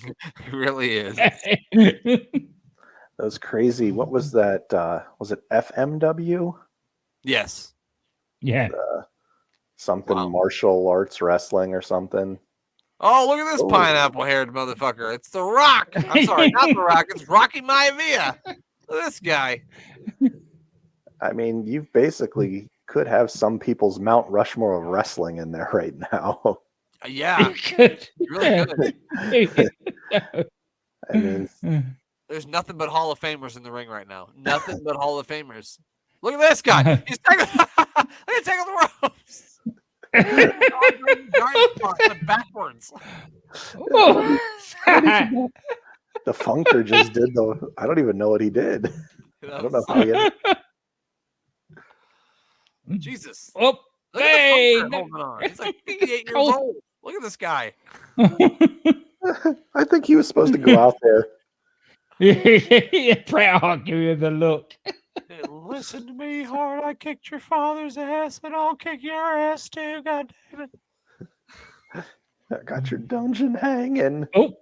It really is. Those crazy, what was that? Was it FMW? Yes. Yeah. Something martial arts wrestling or something. Oh, look at this pineapple-haired motherfucker. It's The Rock. I'm sorry, not The Rock. It's Rocky Maivia. Look at this guy. I mean, you basically could have some people's Mount Rushmore of wrestling in there right now. Yeah. Really good. I mean, there's nothing but Hall of Famers in the ring right now. Nothing but Hall of Famers. Look at this guy. He's taking the ropes. Backwards. The Funker just did I don't even know what he did. I don't know how he did. Jesus. Oh, look hey, at the Funker holding on. He's like 58 years old. Look at this guy. I think he was supposed to go out there. Bret Hart giving him the look. Listen to me, Hart. I kicked your father's ass, but I'll kick your ass too. God damn it. I got your dungeon hanging. Oh.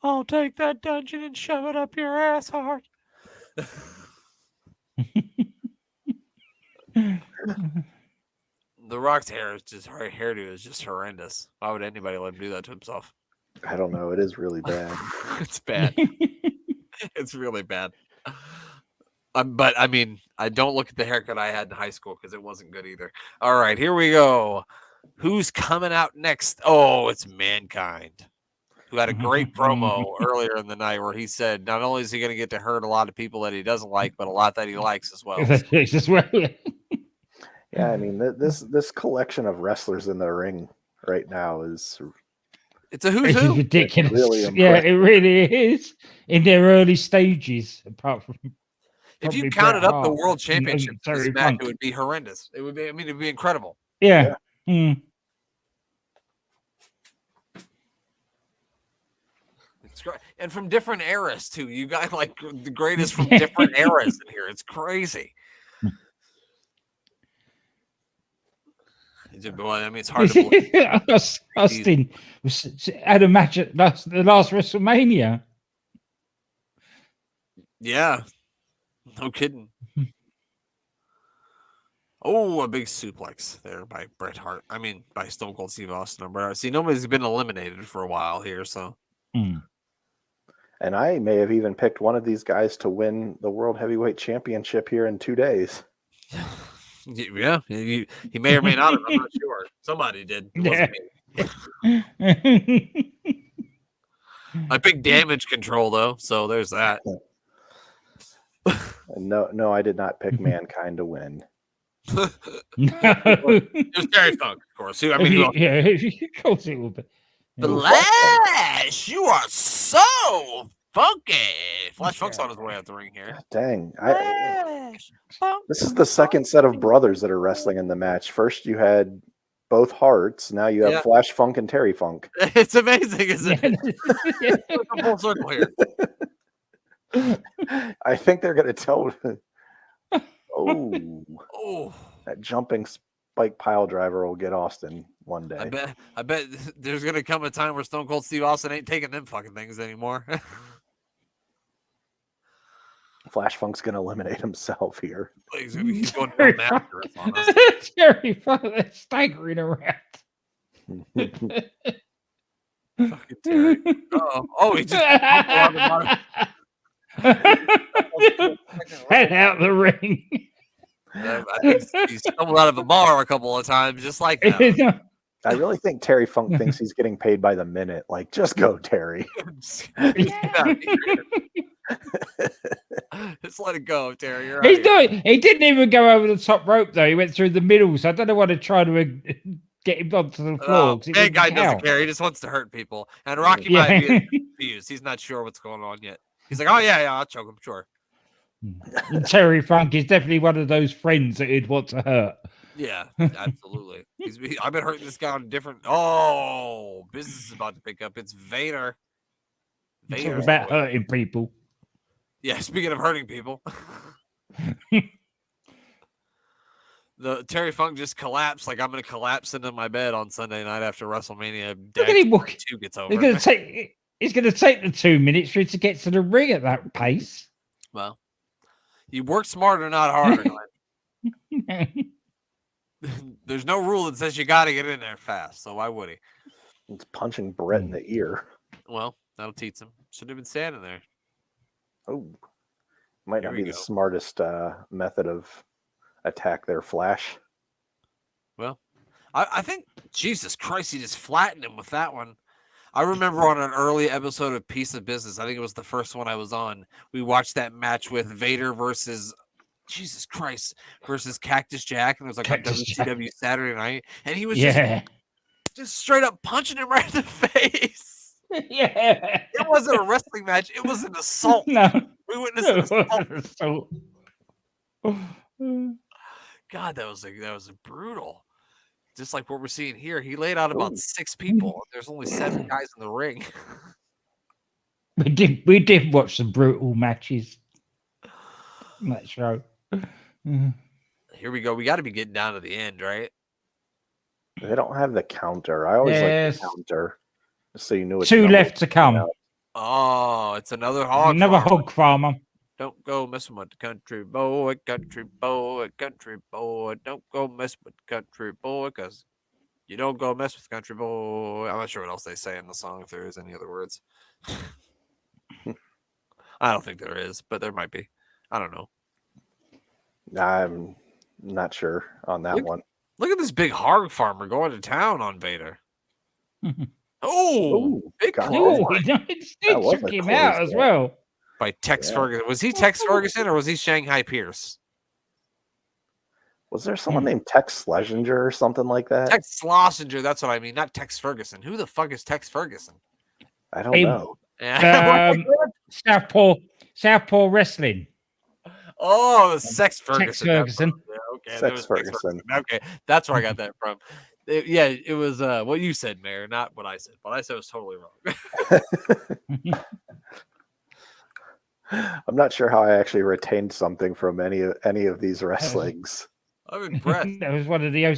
I'll take that dungeon and shove it up your ass, Hart. The Rock's hairdo is just horrendous. Why would anybody let him do that to himself? I don't know. It is really bad. It's bad. It's really bad. But I mean, I don't look at the haircut I had in high school because it wasn't good either. All right, here we go. Who's coming out next? Oh, it's Mankind, who had a great promo earlier in the night where he said not only is he going to get to hurt a lot of people that he doesn't like, but a lot that he likes as well. Yeah, I mean, this collection of wrestlers in the ring right now is... It's a who's who. Ridiculous. Really yeah, it really is in their early stages. Apart from, if you counted up the World Championship this match, it would be horrendous. It would be. I mean, it'd be incredible. Yeah. Mm. It's great, and from different eras too. You got like the greatest from different eras in here. It's crazy. Well, I mean, it's hard to believe. Austin had a match at the last WrestleMania. Yeah, no kidding. Oh, a big suplex there by Bret Hart. I mean, by Stone Cold Steve Austin and Bret Hart. See, nobody's been eliminated for a while here, so. And I may have even picked one of these guys to win the World Heavyweight Championship here in 2 days. Yeah, he may or may not have. I'm not sure. Somebody did. It wasn't me. I picked Damage Control though, so there's that. No, I did not pick Mankind to win. It was Terry Funk, of course. I mean, of course it will be. Flash, you are so funky. Flash Funk's on his way out the ring here. Dang. This is the second set of brothers that are wrestling in the match. First, you had both Harts. Now you have Flash Funk and Terry Funk. It's amazing, isn't it? A full circle here. I think they're going to tell. Oh, that jumping spike pile driver will get Austin one day. I bet there's going to come a time where Stone Cold Steve Austin ain't taking them fucking things anymore. Flash Funk's going to eliminate himself here. He's going to master us on us. Terry Funk staggering around. Fucking Terry. Oh, he just head out the ring. I think he's stumbled out of a bar a couple of times, just like that. I really think Terry Funk thinks he's getting paid by the minute. Like, just go, Terry. Just let it go, Terry. You're he didn't even go over the top rope though. He went through the middle, so I don't know what to try to get him onto the floor. That guy doesn't care. He just wants to hurt people. And Rocky might be confused. He's not sure what's going on yet. He's like, oh yeah, I'll choke him, sure. And Terry Funk is definitely one of those friends that he'd want to hurt. Yeah, absolutely. I've been hurting this guy on different. Oh, business is about to pick up. It's Vader. Talk about hurting people. Yeah, speaking of hurting people, the Terry Funk just collapsed. Like I'm going to collapse into my bed on Sunday night after WrestleMania. Look at him walking. Two gets over. It's going to take the 2 minutes for him to get to the ring at that pace. Well, you work smarter, not harder. there's no rule that says you got to get in there fast. So why would he? It's punching Brett in the ear. Well, that'll teach him. Should have been standing there. Oh, might Here not we be the go. smartest method of attack there, Flash. Well, I think, Jesus Christ, he just flattened him with that one. I remember on an early episode of Piece of Business, I think it was the first one I was on, we watched that match with Vader versus, Jesus Christ, versus Cactus Jack, and it was like Cactus on WCW Saturday night, and he was just straight up punching him right in the face. Yeah. It wasn't a wrestling match, it was an assault. No. We witnessed an assault. So, God, that was brutal. Just like what we're seeing here, he laid out about 6 people. There's only 7 guys in the ring. we did watch some brutal matches on that show. Here we go. We got to be getting down to the end, right? They don't have the counter. I always like Yes. the counter, so you knew it's 2 left to come. Oh, it's another hog. Another farm. hog farmer. Don't go messing with the country boy, country boy, country boy. Don't go mess with the country boy, because you don't go mess with the country boy. I'm not sure what else they say in the song, if there is any other words. I don't think there is, but there might be. I don't know. I'm not sure on that one. Look at this big hog farmer going to town on Vader. Oh, big God. Oh, claw he That was took a him close out as one. well. by Tex Yeah. Ferguson. Was he Tex Ferguson or was he Shanghai Pierce? Was there someone named Tex Schlesinger or something like that? Tex Schlesinger, that's what I mean, not Tex Ferguson. Who the fuck is Tex Ferguson? I don't Hey, know. Yeah. Southpaw Wrestling. Oh, Sex Ferguson. Ferguson. Yeah, okay, Sex there was Ferguson. Okay, that's where I got that from. It was what you said, Mayor, not what I said. What I said was totally wrong. I'm not sure how I actually retained something from any of these wrestlings. I'm impressed. That was one of the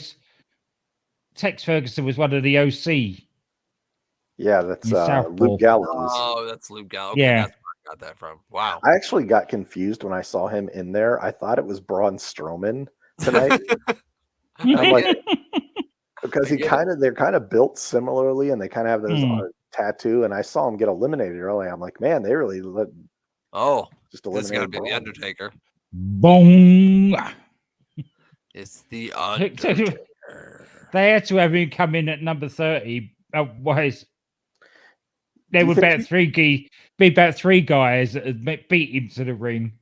Tex Ferguson was one of the OC. Yeah, that's In Southpaw. Luke Gallows. Oh, that's Luke Gallows. Okay, Yeah. that's where I got that from. Wow. I actually got confused when I saw him in there. I thought it was Braun Strowman tonight. I'm like, because they're kind of built similarly, and they kind of have those tattoo. And I saw him get eliminated early. I'm like, man, they really just this is gonna eliminated be the Braun. Undertaker. Boom. It's the Undertaker. They had to have him come in at number 30. Otherwise, there you would be about three guys that had beat him to the ring.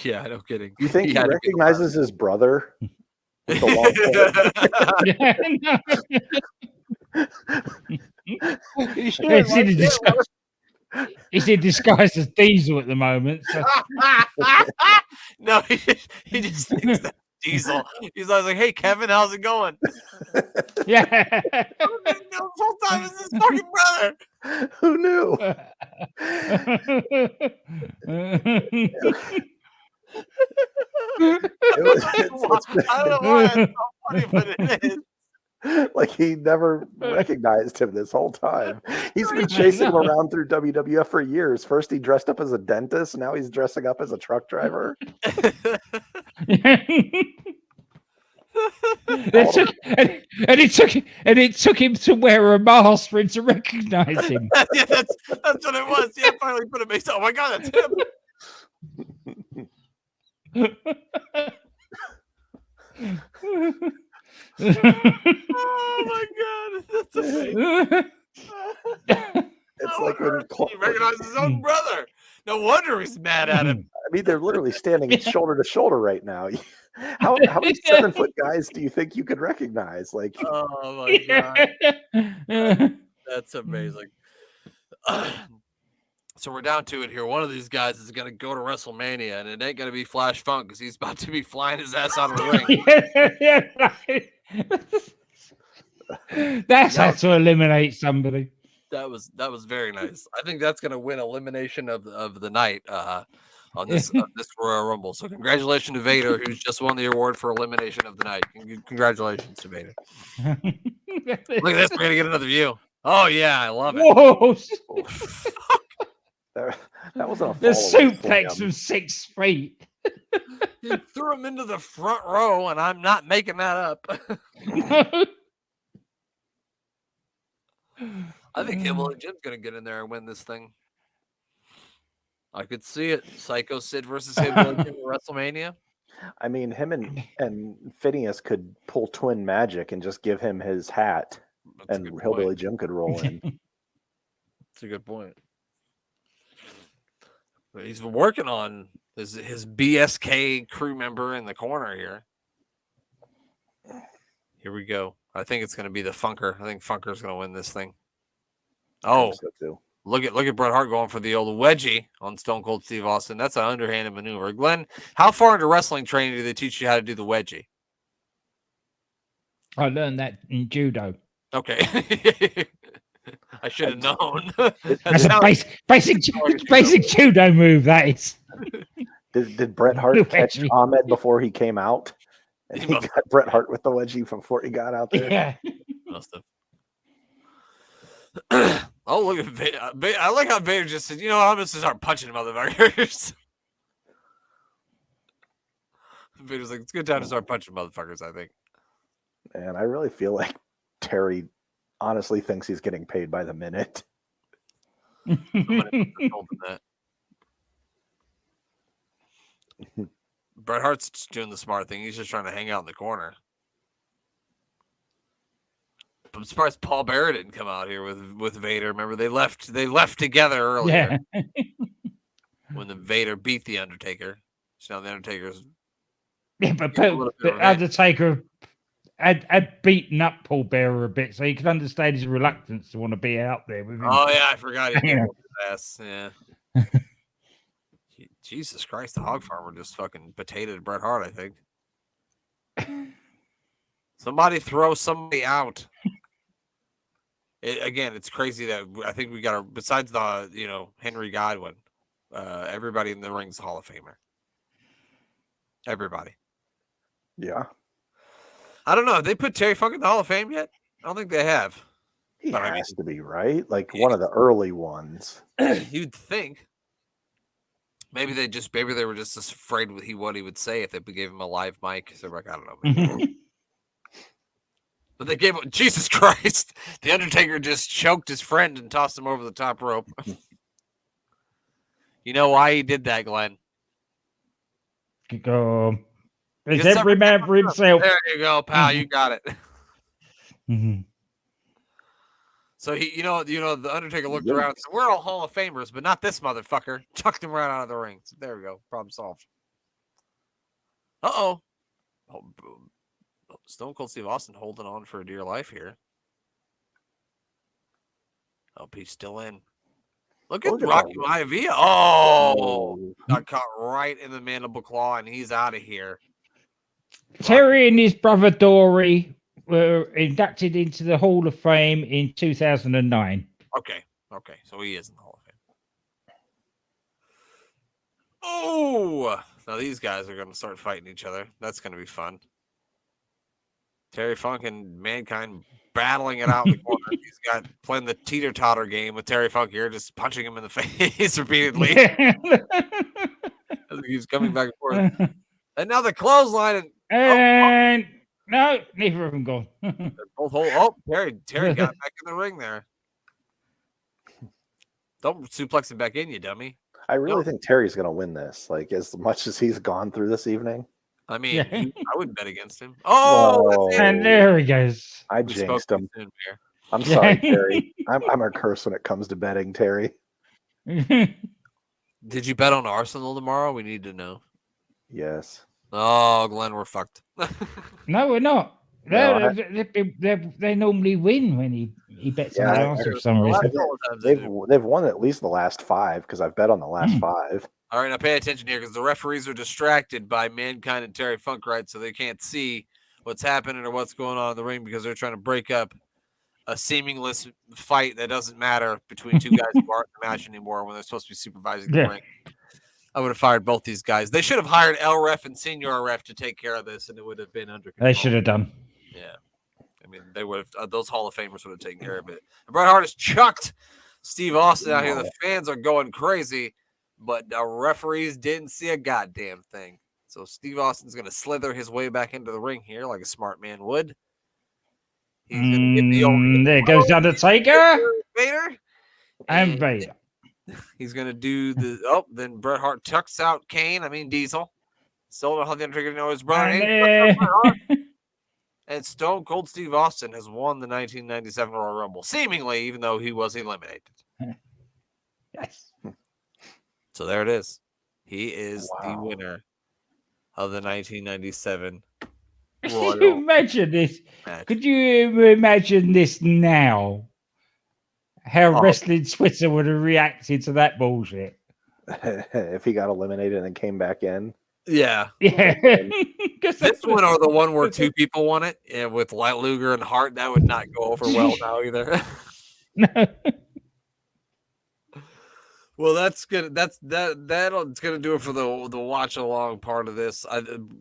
Yeah, no kidding. You think he had to be recognizes his brother? With the long hair? He's in disguise as Diesel at the moment. So. No, he just thinks that Diesel. He's always like, "Hey, Kevin, how's it going?" Yeah. The whole time is his fucking brother. Who knew? I don't know why that's so funny, but it is. Like he never recognized him this whole time. He's been chasing him around through WWF for years. First he dressed up as a dentist, now he's dressing up as a truck driver. It took him to wear a mask for him to recognize him. Yeah, that's what it was. Yeah, finally put him. Oh my god, that's him. Oh my god, that's amazing. It's like when he recognizes his own brother. No wonder he's mad at him. I mean, they're literally standing shoulder to shoulder right now. How many 7-foot guys do you think you could recognize? Like, oh my god, that's amazing. So we're down to it here. One of these guys is going to go to WrestleMania, and it ain't going to be Flash Funk because he's about to be flying his ass out of the ring. That's how to eliminate somebody. That was very nice. I think that's going to win elimination of the night on this Royal Rumble. So congratulations to Vader, who's just won the award for elimination of the night. Congratulations to Vader. Look at this. We're going to get another view. Oh yeah, I love it. Whoa. that wasn't a The follow-up suplex slam. from 6 feet. You threw him into the front row, and I'm not making that up. I think Hillbilly Jim's going to get in there and win this thing. I could see it. Sycho Sid versus Hillbilly Jim at WrestleMania. I mean, him and Phineas could pull twin magic and just give him his hat, That's and Hillbilly Jim could roll in. That's a good point. But he's working on his BSK crew member in the corner here. Here we go. I think it's going to be the Funker. I think Funker's going to win this thing. Oh, so too. Look at Bret Hart going for the old wedgie on Stone Cold Steve Austin. That's an underhanded maneuver. Glenn, how far into wrestling training do they teach you how to do the wedgie? I learned that in judo. Okay. I should have known. That's a basic judo move, that is. Did Bret Hart catch Ahmed before he came out? And he got Bret Hart with the wedgie before he got out there? Yeah. Must have. Oh, look at Vader. I like how Vader just said, you know, I'm just going to start punching motherfuckers. Vader's like, it's a good time to start punching motherfuckers, I think. And I really feel like Terry honestly thinks he's getting paid by the minute. Bret Hart's doing the smart thing. He's just trying to hang out in the corner. I'm surprised Paul Bearer didn't come out here with Vader. Remember, they left together earlier. Yeah. When the Vader beat the Undertaker. So now the Undertaker's but Undertaker had beaten up Paul Bearer a bit, so you can understand his reluctance to want to be out there with him. Oh yeah, I forgot he did his ass. Yeah. Jesus Christ, the Hog Farmer just fucking potatoed Bret Hart, I think. Somebody throw somebody out. Again, it's crazy that I think we got besides the, Henry Godwin, everybody in the ring's a Hall of Famer. Everybody. Yeah. I don't know. Have they put Terry Funk in the Hall of Fame yet? I don't think they have. He has to be, right? Like one of the early ones. You'd think. Maybe they were just afraid what he would say if they gave him a live mic. So like, I don't know. Maybe. But they gave him, Jesus Christ, the Undertaker just choked his friend and tossed him over the top rope. You know why he did that, Glenn? It's every man for himself. There you go, pal. You got it. Mm-hmm. So he, the Undertaker looked around and said, "We're all Hall of Famers, but not this motherfucker." Chucked him right out of the ring. So there we go. Problem solved. Oh, Stone Cold Steve Austin holding on for dear life here. Oh, he's still in. Look at Rocky Maivia. Oh, got caught right in the mandible claw, and he's out of here. Terry and his brother Dory were inducted into the Hall of Fame in 2009. Okay. So he is in the Hall of Fame. Oh, now these guys are going to start fighting each other. That's going to be fun. Terry Funk and Mankind battling it out in the corner. He's got playing the teeter-totter game with Terry Funk here, just punching him in the face repeatedly. He's coming back and forth. And now the clothesline. No, neither of them gone. They're both Terry got back in the ring there. Don't suplex him back in, you dummy. I really think Terry's going to win this. Like, as much as he's gone through this evening. I mean, I would bet against him. Oh, and there he goes. I jinxed him. I'm sorry, Terry. I'm a curse when it comes to betting, Terry. Did you bet on Arsenal tomorrow? We need to know. Yes. Oh, Glenn, we're fucked. No, we're not. They normally win when he bets on Arsenal for some reason. They've won at least the last 5 because I've bet on the last 5. All right, now pay attention here because the referees are distracted by Mankind and Terry Funk, right? So they can't see what's happening or what's going on in the ring because they're trying to break up a seamless fight that doesn't matter between two guys who aren't in the match anymore when they're supposed to be supervising the ring. I would have fired both these guys. They should have hired El Ref and Senior Ref to take care of this, and it would have been under control. They should have done. Yeah. I mean, they would have. Those Hall of Famers would have taken care of it. And Bret Hart has chucked Steve Austin out here. The fans are going crazy. But the referees didn't see a goddamn thing. So Steve Austin's going to slither his way back into the ring here like a smart man would. He's going to give the old there goes the Undertaker Vader. and Vader. He's going to do then Bret Hart tucks out Diesel. Still don't know how the Undertaker knows his brother. And Stone Cold Steve Austin has won the 1997 Royal Rumble, seemingly, even though he was eliminated. Yes. So there it is. He is the winner of the 1997 Royal Could you imagine this? match. Could you imagine this now? How Wrestling Twitter would have reacted to that bullshit. If he got eliminated and then came back in. Yeah. This one or the one where two people won it, and with Luger and Hart, that would not go over well now either. No. Well, that's good. It's gonna do it for the watch along part of this.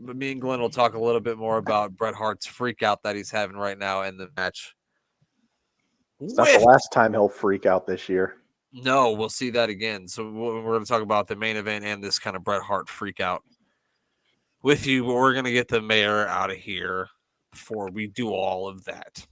Me and Glenn will talk a little bit more about Bret Hart's freak out that he's having right now in the match. It's not the last time he'll freak out this year. No, we'll see that again. So we're going to talk about the main event and this kind of Bret Hart freak out with you, but we're going to get the mayor out of here before we do all of that.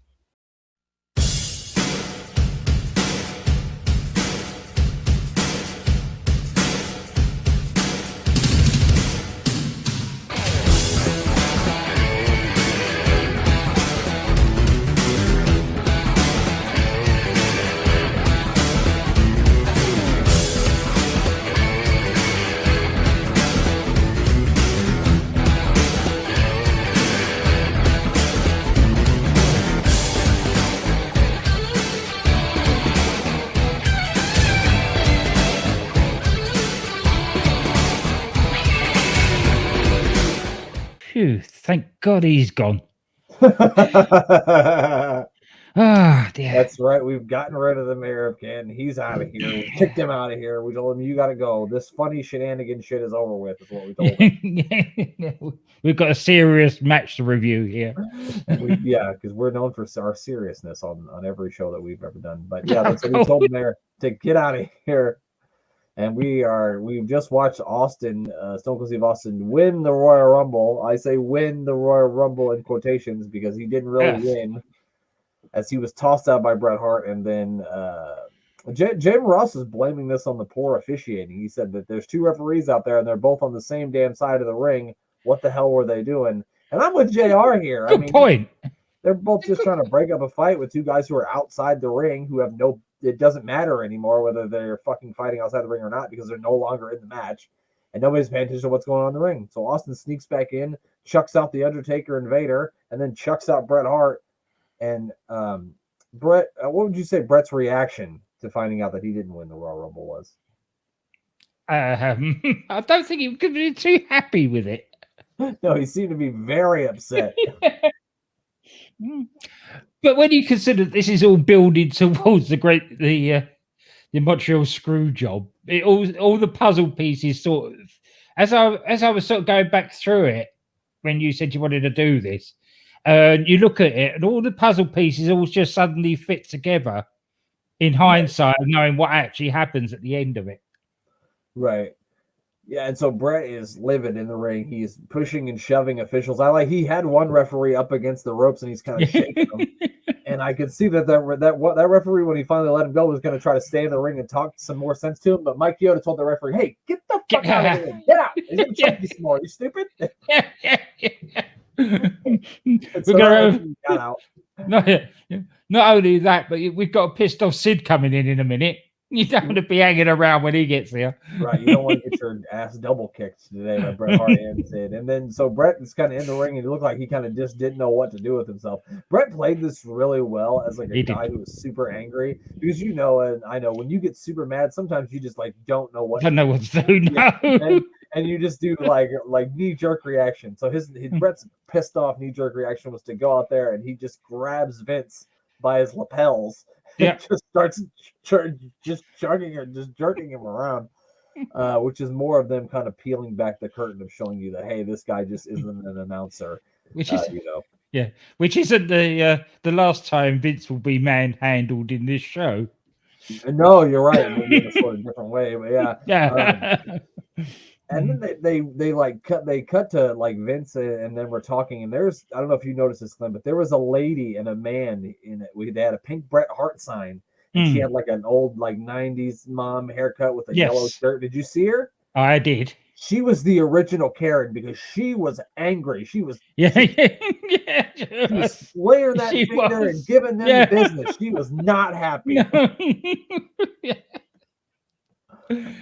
Phew, thank God he's gone. Dear. That's right. We've gotten rid of the mayor of Canton. He's out of here. We kicked him out of here. We told him, you got to go. This funny shenanigan shit is over with, is what we told him. We've got a serious match to review here. Because we're known for our seriousness on every show that we've ever done. But yeah, that's what we told him there, to get out of here. And we've just watched Stone Cold Steve Austin win the Royal Rumble. I say win the Royal Rumble in quotations because he didn't really win, as he was tossed out by Bret Hart. And then Jim Ross is blaming this on the poor officiating. He said that there's two referees out there and they're both on the same damn side of the ring. What the hell were they doing? And I'm with JR here. Good point. They're both just trying to break up a fight with two guys who are outside the ring who have it doesn't matter anymore whether they're fucking fighting outside the ring or not because they're no longer in the match and nobody's paying attention to what's going on in the ring. So Austin sneaks back in, chucks out the Undertaker and Vader, and then chucks out Bret Hart. And Bret, what would you say Bret's reaction to finding out that he didn't win the Royal Rumble was? I don't think he could be too happy with it. No, he seemed to be very upset. But when you consider this is all building towards the Montreal screw job, all the puzzle pieces sort of, as I was sort of going back through it when you said you wanted to do this, you look at it and all the puzzle pieces all just suddenly fit together in hindsight, knowing what actually happens at the end of it. Right. Yeah, and so Bret is livid in the ring. He's pushing and shoving officials. He had one referee up against the ropes and he's kind of shaking them. And I could see that referee, when he finally let him go, was going to try to stay in the ring and talk some more sense to him. But Mike Chioda told the referee, "Hey, get the fuck out of here! Get out! He's going to choke you some more. You stupid." Got out. Not only that, but we've got a pissed off Sid coming in a minute. You don't want to be hanging around when he gets here. Right. You don't want to get your ass double kicked today by Bret Hart and Sid. And then so Bret is kind of in the ring and it looked like he kind of just didn't know what to do with himself. Bret played this really well as like a guy who was super angry. Because and I know when you get super mad, sometimes you just don't know what to do. No. And you just do like knee-jerk reaction. So his Bret's pissed off knee-jerk reaction was to go out there and he just grabs Vince by his lapels. Yeah, just starts jerking him around, which is more of them kind of peeling back the curtain of showing you that, hey, this guy just isn't an announcer. Which is which isn't the last time Vince will be manhandled in this show. No, you're right. Maybe in a sort of different way, but yeah. And then they like cut to like Vince and then we're talking and there's I don't know if you noticed this, Glenn, but there was a lady and a man in it. They had a pink Bret Hart sign and she had like an old like 90s mom haircut with a yellow shirt. Did you see her? I did. She was the original Karen because she was angry. She was she was flaring that finger and giving them the business. She was not happy.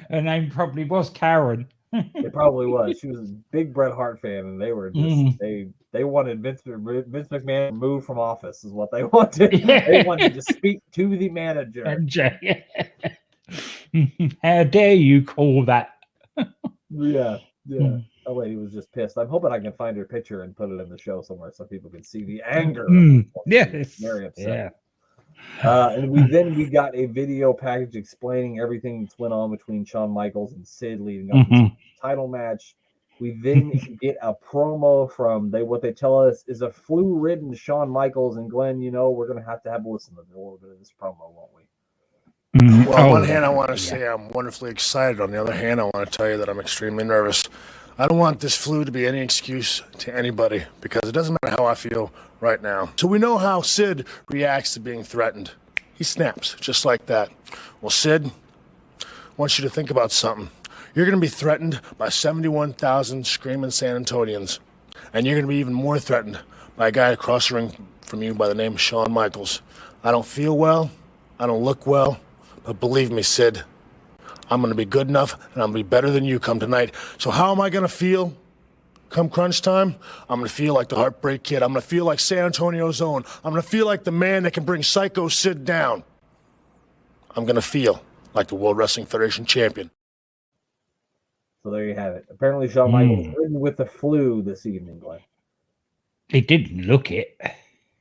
Her name probably was Karen. It probably was. She was a big Bret Hart fan, and they were just they wanted Vince McMahon to move from office, is what they wanted. They wanted to speak to the manager. How dare you call that? Yeah. That lady was just pissed. I'm hoping I can find her picture and put it in the show somewhere so people can see the anger. Yes. Very upset. Yeah. And we got a video package explaining everything that's went on between Shawn Michaels and Sid leading up to the title match. We then get a promo from what they tell us is a flu-ridden Shawn Michaels and Glenn. We're gonna have to listen to a little bit of this promo, won't we? Well, on one hand, I want to say I'm wonderfully excited. On the other hand, I want to tell you that I'm extremely nervous. I don't want this flu to be any excuse to anybody because it doesn't matter how I feel right now. So we know how Sid reacts to being threatened. He snaps just like that. Well, Sid, I want you to think about something. You're going to be threatened by 71,000 screaming San Antonians. And you're going to be even more threatened by a guy across the ring from you by the name of Shawn Michaels. I don't feel well. I don't look well. But believe me, Sid, I'm going to be good enough and I'm going to be better than you come tonight. So how am I going to feel come crunch time? I'm going to feel like the Heartbreak Kid. I'm going to feel like San Antonio's own. I'm going to feel like the man that can bring Sycho Sid down. I'm going to feel like the World Wrestling Federation champion. So there you have it. Apparently Shawn Michaels was ridden with the flu this evening, Glenn. He didn't look it.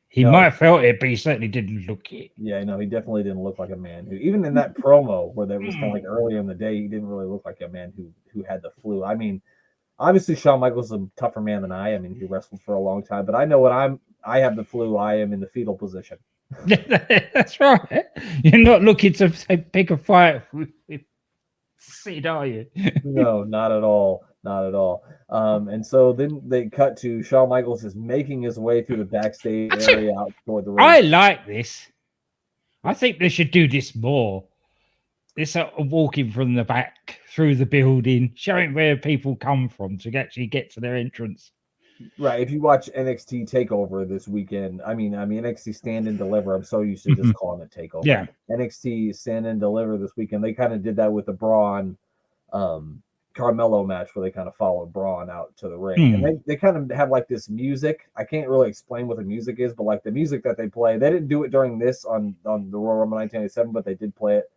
He might have felt it, but he certainly didn't look it. Yeah, no, he definitely didn't look like a man who, even in that promo where that was kind of like earlier in the day, he didn't really look like a man who had the flu. I mean, obviously Shawn Michaels is a tougher man than I mean, he wrestled for a long time, but I know I have the flu. I am in the fetal position. That's right. You're not looking to pick a fight with Sid, are you? No, not at all. Not at all. And so then they cut to Shawn Michaels is making his way through the backstage area out toward the ring. I like this. I think they should do this more. This walking from the back through the building, showing where people come from to actually get to their entrance. Right. If you watch NXT TakeOver this weekend, I mean NXT Stand and Deliver. I'm so used to just calling it TakeOver. Yeah. NXT Stand and Deliver this weekend. They kind of did that with the Braun Carmelo match where they kind of followed Braun out to the ring. And they kind of have like this music. I can't really explain what the music is, but like the music that they play, they didn't do it during this on the Royal Rumble 1987, but they did play it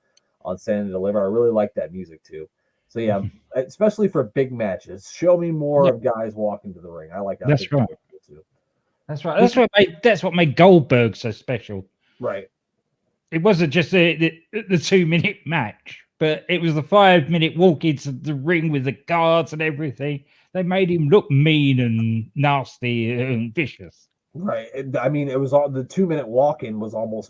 on Stand and Deliver. I really like that music too. So yeah, especially for big matches, show me more of guys walking to the ring. I like that. That's right. Too. That's right. That's what made Goldberg so special. Right. It wasn't just the 2-minute match, but it was the 5-minute walk into the ring with the guards and everything. They made him look mean and nasty and vicious. Right. I mean, it was all the 2-minute walk-in was almost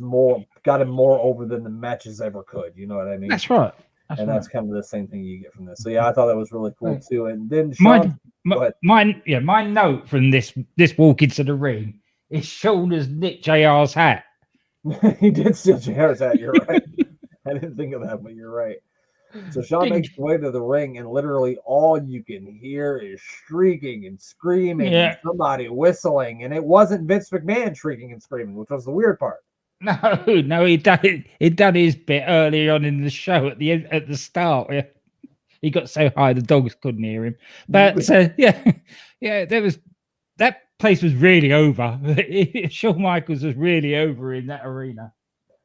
got him more over than the matches ever could. You know what I mean? That's right. That's kind of the same thing you get from this. So yeah, I thought that was really cool too. And then Shawn, my note from this walk into the ring is Shawn has nicked JR's hat. He did steal JR's hat. You're right. I didn't think of that, but you're right. So Shawn makes his way to the ring, and literally all you can hear is shrieking and screaming, and somebody whistling, and it wasn't Vince McMahon shrieking and screaming, which was the weird part. No, he done his bit earlier on in the show at the start. Yeah. He got so high the dogs couldn't hear him. But there was that place was really over. Shawn Michaels was really over in that arena.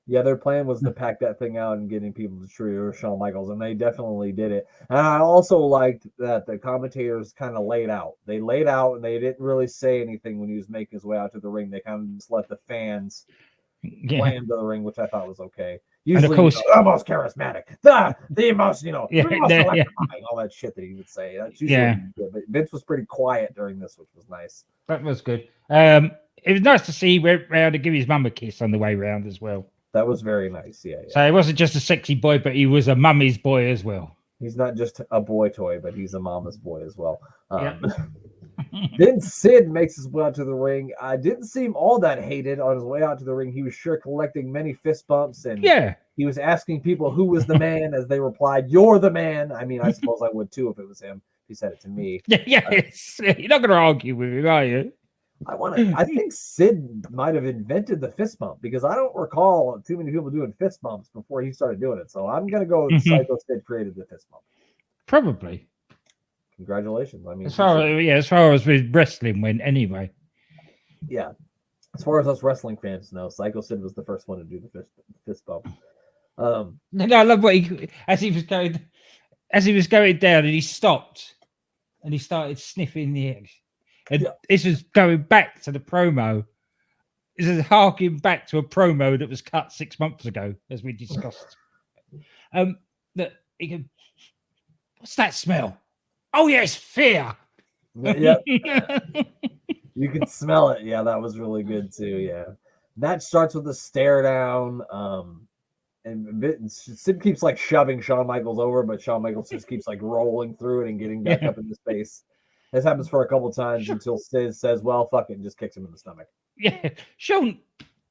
Yeah, their plan was to pack that thing out and getting people to cheer Shawn Michaels, and they definitely did it. And I also liked that the commentators kind of laid out. They laid out, and they didn't really say anything when he was making his way out to the ring. They kind of just let the fans play him to the ring, which I thought was okay. Usually, and of course, the most charismatic, the most, the most electrifying, all that shit that he would say. That's usually good. But Vince was pretty quiet during this, which was nice. That was good. It was nice to see he went round to give his mum a kiss on the way round as well. That was very nice. Yeah. So he wasn't just a sexy boy, but he was a mummy's boy as well. He's not just a boy toy, but he's a mama's boy as well. Yep. Then Sid makes his way out to the ring. I didn't seem all that hated on his way out to the ring. He was sure collecting many fist bumps, and he was asking people who was the man as they replied, "You're the man." I mean, I suppose I would too if it was him. He said it to me. Yes. You're not going to argue with him, are you? I think Sid might have invented the fist bump because I don't recall too many people doing fist bumps before he started doing it. So I'm going to go with Sycho Sid created the fist bump. Probably. Congratulations. I mean, as far as with wrestling went, anyway. Yeah. As far as us wrestling fans know, Sycho Sid was the first one to do the fist bump. I love what as he was going down, and he stopped, and he started sniffing the eggs. And this was going back to the promo. This is harking back to a promo that was cut 6 months ago, as we discussed. That he could. What's that smell? Oh yes, fear. Yep. You could smell it. Yeah, that was really good too. Yeah. Match starts with a stare down. And Sid keeps like shoving Shawn Michaels over, but Shawn Michaels just keeps like rolling through it and getting back up into space. This happens for a couple times until Sid says, "Well, fuck it," and just kicks him in the stomach. Yeah, Shawn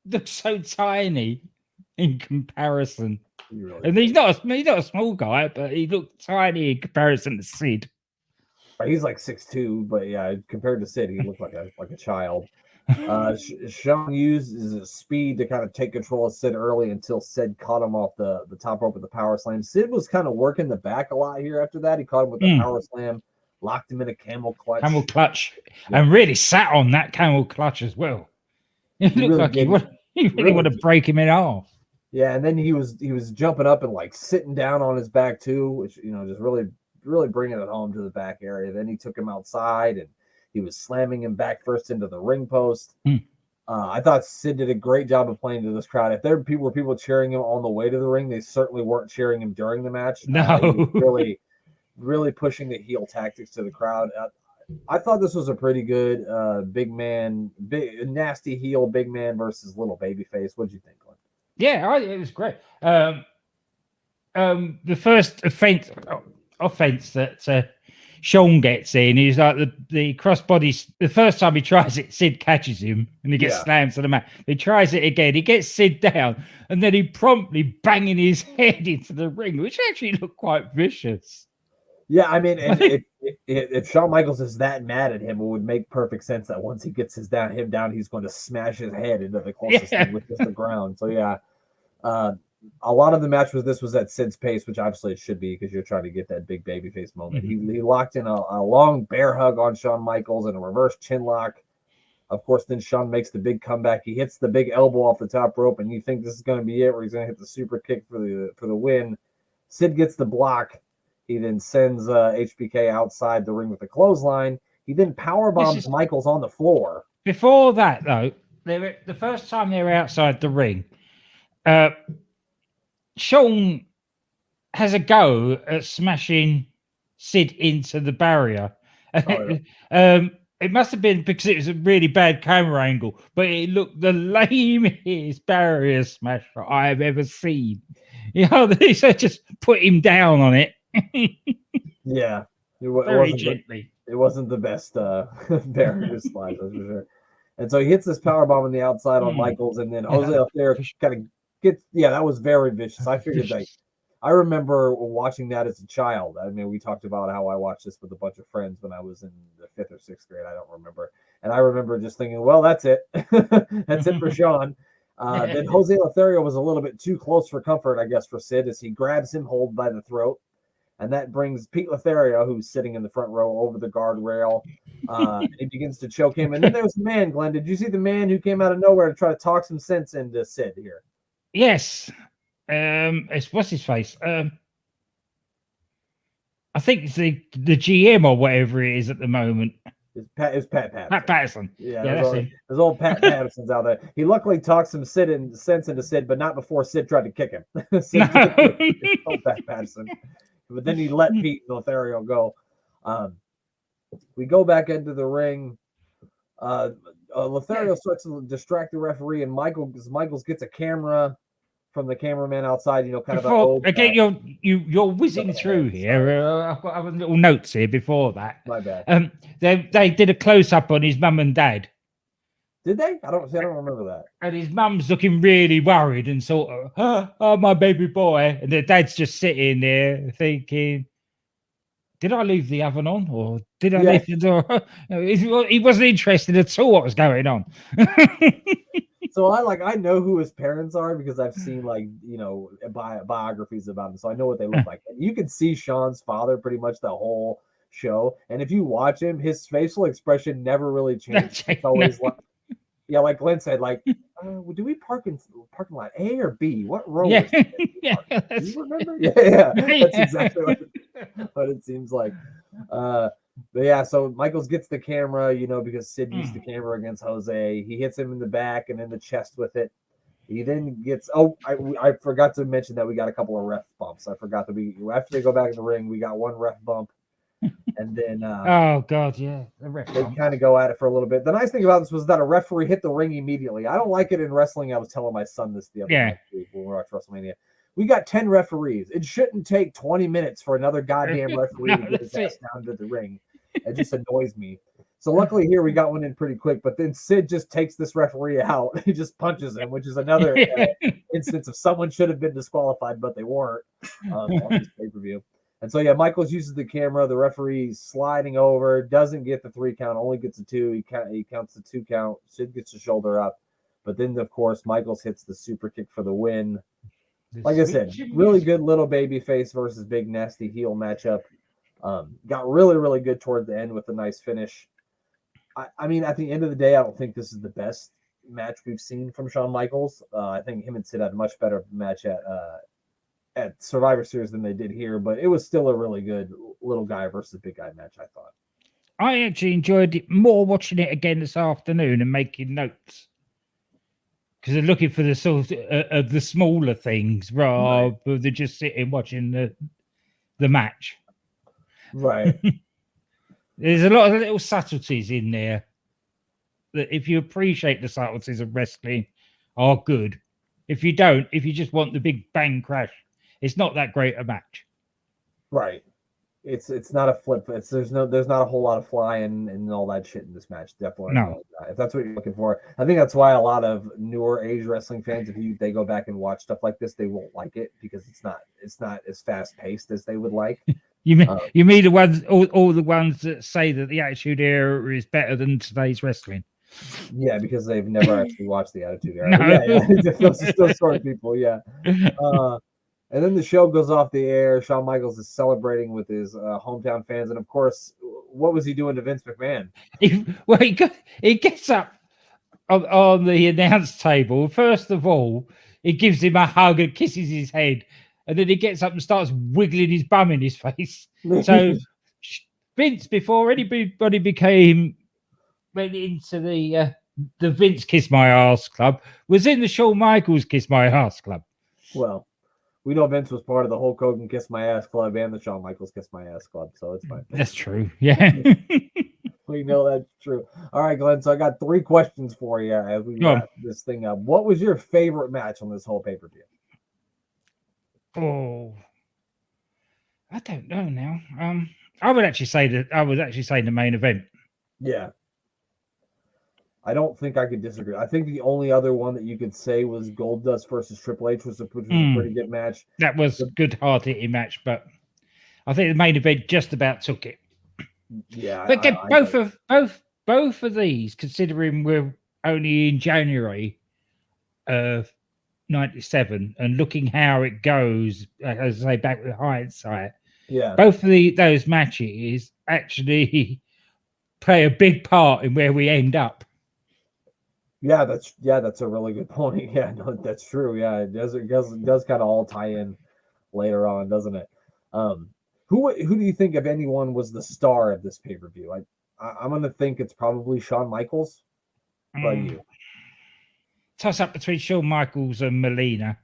looks so tiny in comparison. And he's not a small guy, but he looked tiny in comparison to Sid. He's like 6'2", but yeah, compared to Sid, he looked like a child. Shawn uses his speed to kind of take control of Sid early until Sid caught him off the top rope with the power slam. Sid was kind of working the back a lot here after that. He caught him with the power slam, locked him in a camel clutch. And really sat on that camel clutch as well. It looked really like he really want to break him in half. Yeah, and then he was jumping up and like sitting down on his back too, which just really bringing it home to the back area. Then he took him outside and he was slamming him back first into the ring post. I thought Sid did a great job of playing to this crowd. If there were people cheering him on the way to the ring, they certainly weren't cheering him during the match. No, he was really pushing the heel tactics to the crowd. I thought this was a pretty good nasty heel big man versus little baby face. What did you think, Glenn? Yeah, it was great. The first offense that Shawn gets in is like the crossbody. The first time he tries it, Sid catches him and he gets slammed to the mat. He tries it again. He gets Sid down and then he promptly banging his head into the ring, which actually looked quite vicious. Yeah, I mean, if Shawn Michaels is that mad at him, it would make perfect sense that once he gets him down, he's going to smash his head into the closest thing with just the ground. So yeah, a lot of the match was at Sid's pace, which obviously it should be because you're trying to get that big babyface moment. He locked in a long bear hug on Shawn Michaels and a reverse chin lock. Of course, then Shawn makes the big comeback. He hits the big elbow off the top rope, and you think this is going to be it, where he's going to hit the super kick for the win. Sid gets the block. He then sends HBK outside the ring with a clothesline. He then power bombs Michaels on the floor. Before that, though, the first time they were outside the ring, Shawn has a go at smashing Sid into the barrier. It must have been because it was a really bad camera angle, but it looked the lamest barrier smash that I have ever seen. They just put him down on it. Yeah, very gently. It wasn't the best barrier smash, that's for sure. And so he hits this power bomb on the outside on Michaels, and then Jose up there kind of gets. Yeah, that was very vicious. I figured I remember watching that as a child. I mean, we talked about how I watched this with a bunch of friends when I was in the 5th or 6th grade. I don't remember. And I remember just thinking, well, that's it. That's it for Shawn. Then Jose Lothario was a little bit too close for comfort, I guess, for Sid as he grabs him hold by the throat. And that brings Pete Lothario, who's sitting in the front row, over the guardrail. He begins to choke him. And then there's the man, Glenn. Did you see the man who came out of nowhere to try to talk some sense into Sid here? Yes. What's his face? I think it's the GM or whatever it is at the moment. It's Pat Patterson. Pat Patterson. Yeah, that's him. There's old Pat Patterson's out there. He luckily talked some sense into Sid, but not before Sid tried to kick him. Pat Patterson. But then he let Pete Lothario go. We go back into the ring. Lothario starts to distract the referee, and Michaels gets a camera. from the cameraman outside, you know, kind Before, of again, you're whizzing through here. I've got other little notes here before that. My bad. They did a close up on his mum and dad. Did they? I don't remember that. And his mum's looking really worried and sort of, oh, my baby boy. And the dad's just sitting there thinking, did I leave the oven on or did I leave the door? He wasn't interested at all what was going on. So I know who his parents are because I've seen biographies about him. So I know what they look like. And you can see Shawn's father pretty much the whole show. And if you watch him, his facial expression never really changes. It's always like Glenn said, do we park in parking lot A or B? What row? Yeah. Do you remember? Yeah. That's exactly what it seems like. But yeah, so Michaels gets the camera, because Sid used the camera against Jose. He hits him in the back and in the chest with it. He then gets. I forgot to mention that we got a couple of ref bumps. I forgot that after they go back in the ring, we got one ref bump, and then oh god, yeah, the ref they kind of go at it for a little bit. The nice thing about this was that a referee hit the ring immediately. I don't like it in wrestling. I was telling my son this the other night when we watched WrestleMania. We got 10 referees. It shouldn't take 20 minutes for another goddamn referee to get his ass down to the ring. It just annoys me. So luckily here we got one in pretty quick, but then Sid just takes this referee out. He just punches him, which is another instance of someone should have been disqualified, but they weren't on this pay-per-view. And so, Michaels uses the camera. The referee sliding over, doesn't get the 3 count, only gets a 2. He counts the 2 count. Sid gets the shoulder up. But then, of course, Michaels hits the super kick for the win. Like I said, really good little baby face versus big nasty heel matchup. Got really, really good toward the end with a nice finish. I mean, at the end of the day, I don't think this is the best match we've seen from Shawn Michaels. I think him and Sid had a much better match at Survivor Series than they did here, but it was still a really good little guy versus big guy match, I thought. I actually enjoyed it more watching it again this afternoon and making notes. Because they're looking for the sort of the smaller things rather than just sitting watching the match. Right. There's a lot of little subtleties in there that if you appreciate the subtleties of wrestling are good. If you don't, if you just want the big bang crash, it's not that great a match. Right. It's not a flip. There's not a whole lot of flying and all that shit in this match. Definitely no. If that's what you're looking for, I think that's why a lot of newer age wrestling fans, if they go back and watch stuff like this, they won't like it because it's not as fast paced as they would like. You mean the ones all the ones that say that the Attitude Era is better than today's wrestling? Yeah, because they've never actually watched the Attitude Era. No. Those are still sort of people. Yeah. And then the show goes off the air. Shawn Michaels is celebrating with his hometown fans. And, of course, what was he doing to Vince McMahon? He gets up on the announce table. First of all, he gives him a hug and kisses his head. And then he gets up and starts wiggling his bum in his face. So Vince, before anybody went into the Vince Kiss My Ass Club, was in the Shawn Michaels Kiss My Ass Club. Well, we know Vince was part of the Hulk Hogan Kiss My Ass Club and the Shawn Michaels Kiss My Ass Club, so it's fine. That's true, yeah. We know that's true. All right, Glenn, so I got 3 questions for you as we wrap this thing up. What was your favorite match on this whole pay-per-view? Oh, I don't know now. I would actually say the main event. Yeah. I don't think I could disagree. I think the only other one that you could say was Goldust versus Triple H, which was a pretty good match. That was a good hard-hitting match, but I think the main event just about took it. Yeah, but again, both of these, considering we're only in January of '97 and looking how it goes, as I say, back with hindsight. Yeah, both of those matches actually play a big part in where we end up. Yeah, that's a really good point. Yeah, no, that's true. Yeah, it does kind of all tie in later on, doesn't it? Who do you think, if anyone, was the star of this pay-per-view? I'm gonna think it's probably Shawn Michaels. What about you? Toss up between Shawn Michaels and Marlena.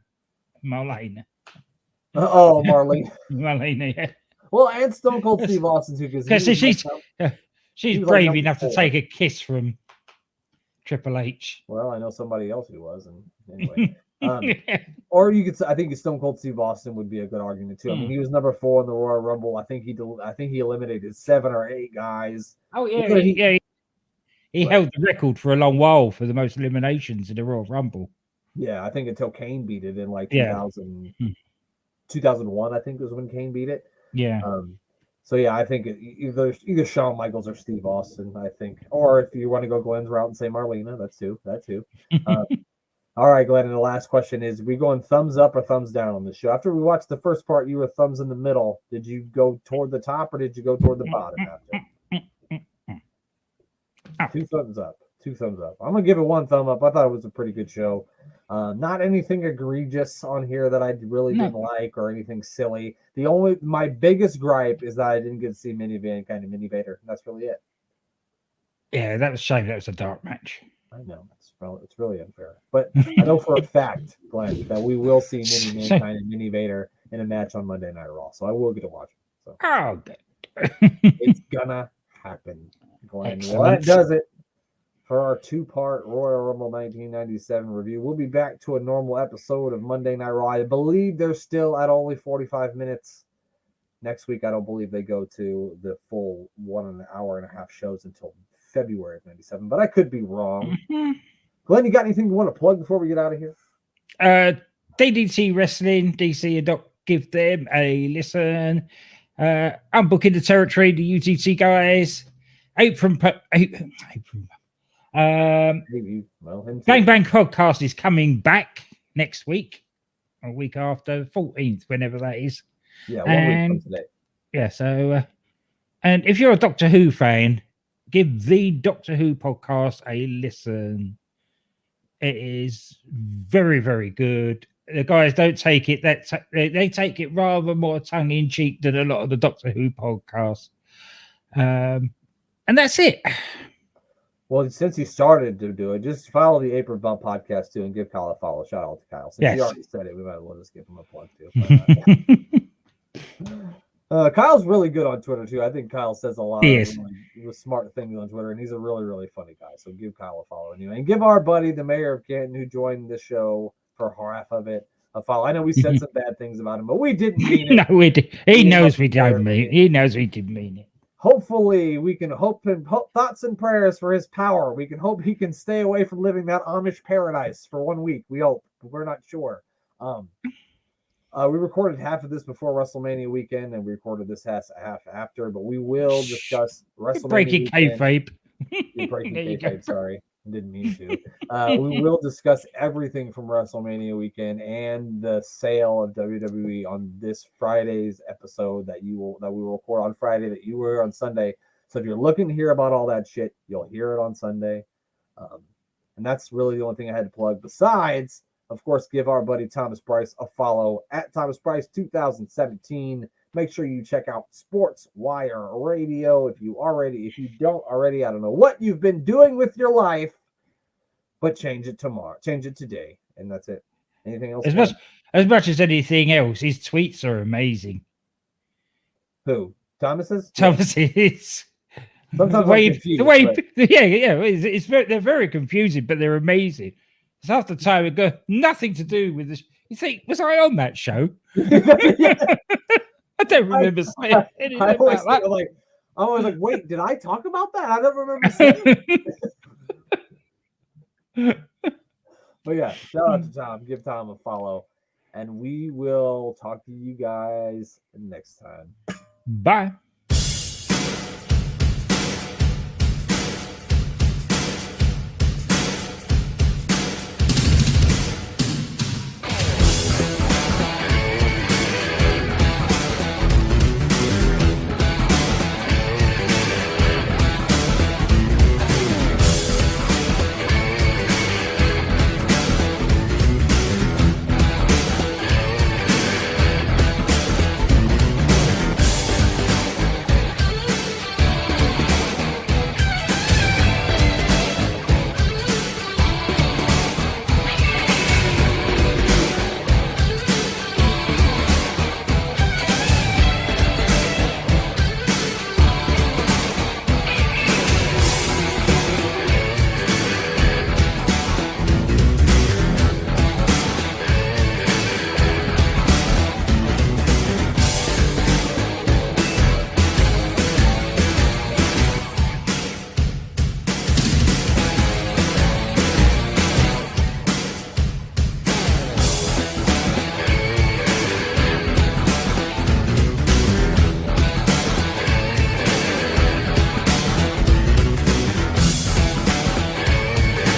Oh, Marlene. Marlena, yeah. Well, and Stone Cold Steve Austin too, because she's brave enough to take a kiss from Triple H. Well, I know somebody else who was, and anyway. Or you could, I think Stone Cold Steve Austin would be a good argument too. I mean, he was number 4 in the Royal Rumble. I think he eliminated 7 or 8 guys. Oh yeah, he held the record for a long while for the most eliminations in the Royal Rumble. Yeah, I think until Kane beat it in like 2001, I think was when Kane beat it. Yeah. So yeah, I think either Shawn Michaels or Steve Austin, I think. Or if you want to go Glenn's route and say Marlena, that's too. All right, Glenn, and the last question is, we going thumbs up or thumbs down on the show? After we watched the first part, you were thumbs in the middle. Did you go toward the top or did you go toward the bottom after? 2 thumbs up. 2 thumbs up. I'm going to give it 1 thumb up. I thought it was a pretty good show. Not anything egregious on here that I really didn't like or anything silly. My biggest gripe is that I didn't get to see Minivan kind of Mini Vader. That's really it. Yeah, that was a shame. That was a dark match. I know. It's really unfair. But I know for a fact, Glenn, that we will see Mini Mankind and Mini Vader in a match on Monday Night Raw. So I will get to watch it. So. Oh, it's gonna happen, Glenn. Well, that does it for our 2-part Royal Rumble 1997 review. We'll be back to a normal episode of Monday Night Raw. I believe they're still at only 45 minutes. Next week, I don't believe they go to the full 1 hour and a half shows until February of 97, but I could be wrong. Glenn, you got anything you want to plug before we get out of here? DDT Wrestling, DC and Doc, give them a listen. I'm booking the territory, the UTC guys. Gang Bang Podcast is coming back next week, a week after the 14th, whenever that is. Yeah, 1 week from today. Yeah, so, and if you're a Doctor Who fan, give the Doctor Who podcast a listen. It is very, very good. The guys don't take it they take it rather more tongue in cheek than a lot of the Doctor Who podcasts. And that's it. Well, since you started to do it, just follow the Apron Bump podcast too and give Kyle a follow. Shout out to Kyle. Since you already said it, we might as well just give him a plug too. Kyle's really good on Twitter too. I think Kyle says a lot of smart things on Twitter, and he's a really, really funny guy. So give Kyle a follow anyway, and give our buddy, the mayor of Canton, who joined the show for half of it, a follow. I know we said some bad things about him, but we didn't mean it. No, we did. He knows we don't mean it. He knows we didn't mean it. Hopefully, we can hope thoughts and prayers for his power. We can hope he can stay away from living that Amish paradise for 1 week. We hope. We're not sure. We recorded half of this before WrestleMania weekend, and we recorded this half after. But we will discuss WrestleMania. Breaking kayfabe. Breaking kayfabe. Sorry, I didn't mean to. We will discuss everything from WrestleMania weekend and the sale of WWE on this Friday's episode that we will record on Friday that you were on Sunday. So if you're looking to hear about all that shit, you'll hear it on Sunday. And that's really the only thing I had to plug. Besides, of course, give our buddy Thomas Bryce a follow at Thomas Bryce 2017. Make sure you check out Sports Wire Radio. If you don't already, I don't know what you've been doing with your life, but change it tomorrow. Change it today. And that's it. Anything else? As much as anything else, his tweets are amazing. Who? Thomas's? Thomas's. Sometimes they're very confusing, but they're amazing. It's half the time it goes nothing to do with this. You think, was I on that show? I don't remember saying anything about that. I was like, wait, did I talk about that? I don't remember saying it. But yeah, shout out to Tom. Give Tom a follow. And we will talk to you guys next time. Bye.